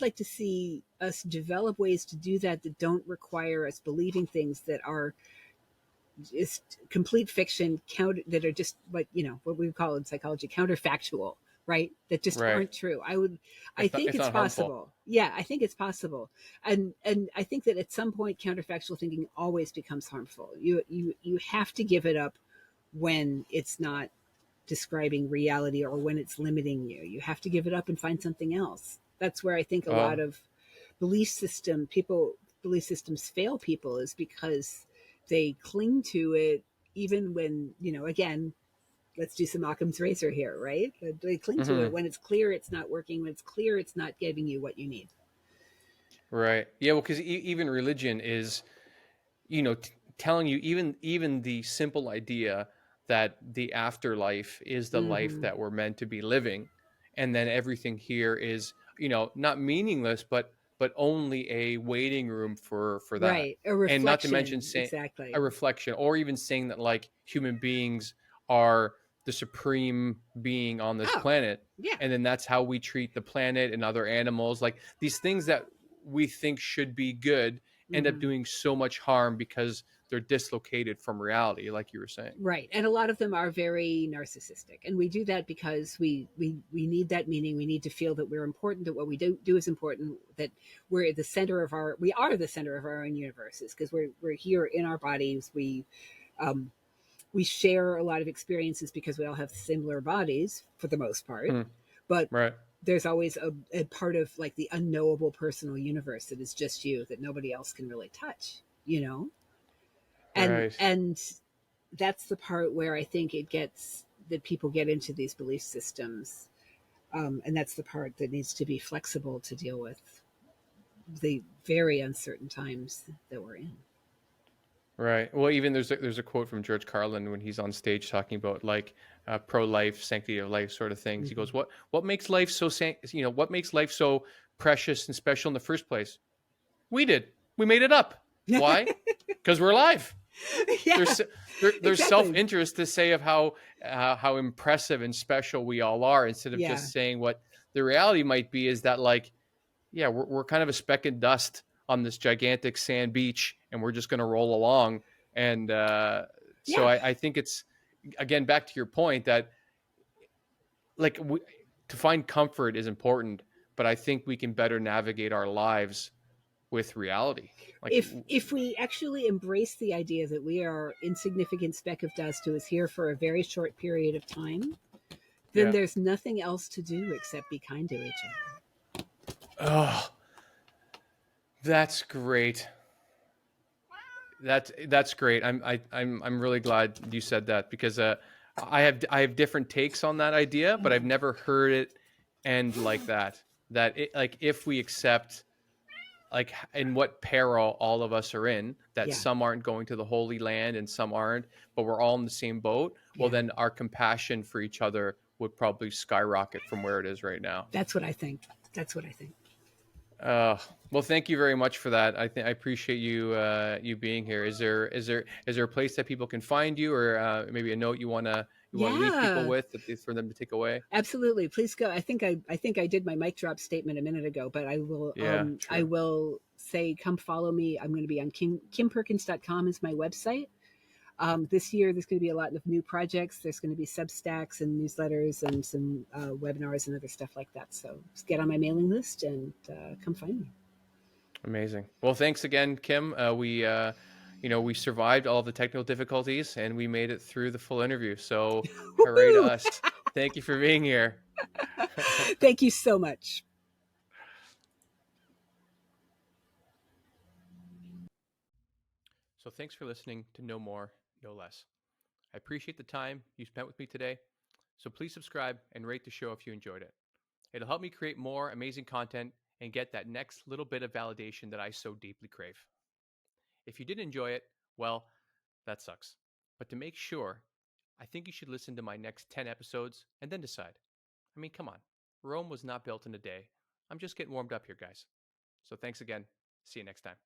like to see us develop ways to do that that don't require us believing things that are just complete fiction, that are just what we call in psychology counterfactual, right? That just Right. aren't true. I think It's it's not harmful. possible. Yeah, I think it's possible. And I think that at some point counterfactual thinking always becomes harmful. You have to give it up when it's not describing reality, or when it's limiting you. You have to give it up and find something else. That's where I think a lot Oh. of belief systems fail people, is because they cling to it even when, again, let's do some Occam's razor here, right? They cling to it Hmm. when it's clear it's not working, when it's clear it's not giving you what you need. Right. Yeah. Well, because even religion is, telling you even the simple idea that the afterlife is the life Mm-hmm. that we're meant to be living, and then everything here is, not meaningless, but only a waiting room for that. Right. A And not to mention reflection. saying a Exactly. reflection, or even saying that like human beings are the supreme being on this Oh, planet, yeah. and then that's how we treat the planet and other animals. Like these things that we think should be good end up Hmm. doing so much harm because they're dislocated from reality, like you were saying. Right. And a lot of them are very narcissistic. And we do that because we need that meaning. We need to feel that we're important, that what we do is important, that we are the center of our own universes because we're here in our bodies. Um, we share a lot of experiences because we all have similar bodies for the most part. Hmm. But Right. there's always a part of like the unknowable personal universe that is just you, that nobody else can really touch, you know? Right. And that's the part where I think it gets that people get into these belief systems, and that's the part that needs to be flexible to deal with the very uncertain times that we're in. Right. Well, even there's a quote from George Carlin when he's on stage talking about like pro-life, sanctity of life sort of things. He Mm-hmm. goes, "What makes life so what makes life so precious and special in the first place? We did. We made it up. Why? Because we're alive. Yeah, There's there's exactly. self-interest to say of how impressive and special we all are, instead of Yeah, just saying what the reality might be, is that like, yeah, we're kind of a speck of dust on this gigantic sand beach, and we're just going to roll along. And so yeah, I think it's, again, back to your point that like to find comfort is important, but I think we can better navigate our lives with reality. Like, if we actually embrace the idea that we are insignificant speck of dust who is here for a very short period of time, then yeah. there's nothing else to do except be kind to each other. Oh, that's great. That's great. I'm really glad you said that, because I have different takes on that idea, but I've never heard it end like that. That it, like, if we accept like in what peril all of us are in, that Yeah, some aren't going to the Holy Land and some aren't, but we're all in the same boat, well yeah, then our compassion for each other would probably skyrocket from where it is right now. that's what I think. That's what I think. Uh, well, thank you very much for that. I think I appreciate you being here. Is there a place that people can find you, or maybe a note you want to leave people Yeah, with, for them to take away? absolutely. Please go. I think I did my mic drop statement a minute ago, but Yeah, I true. will say come follow me. I'm going to be on kimperkins.com is my website. This year, there's going to be a lot of new projects. There's going to be Substacks and newsletters and some webinars and other stuff like that. So just get on my mailing list and come find me. Amazing. Well, thanks again, Kim. We survived all the technical difficulties and we made it through the full interview. So, hooray to Woohoo! us! Thank you for being here. Thank you so much. So, thanks for listening to No More, No Less. I appreciate the time you spent with me today. So, please subscribe and rate the show if you enjoyed it. It'll help me create more amazing content and get that next little bit of validation that I so deeply crave. If you did enjoy it, well, that sucks. But to make sure, I think you should listen to my next 10 episodes and then decide. I mean, come on. Rome was not built in a day. I'm just getting warmed up here, guys. So thanks again. See you next time.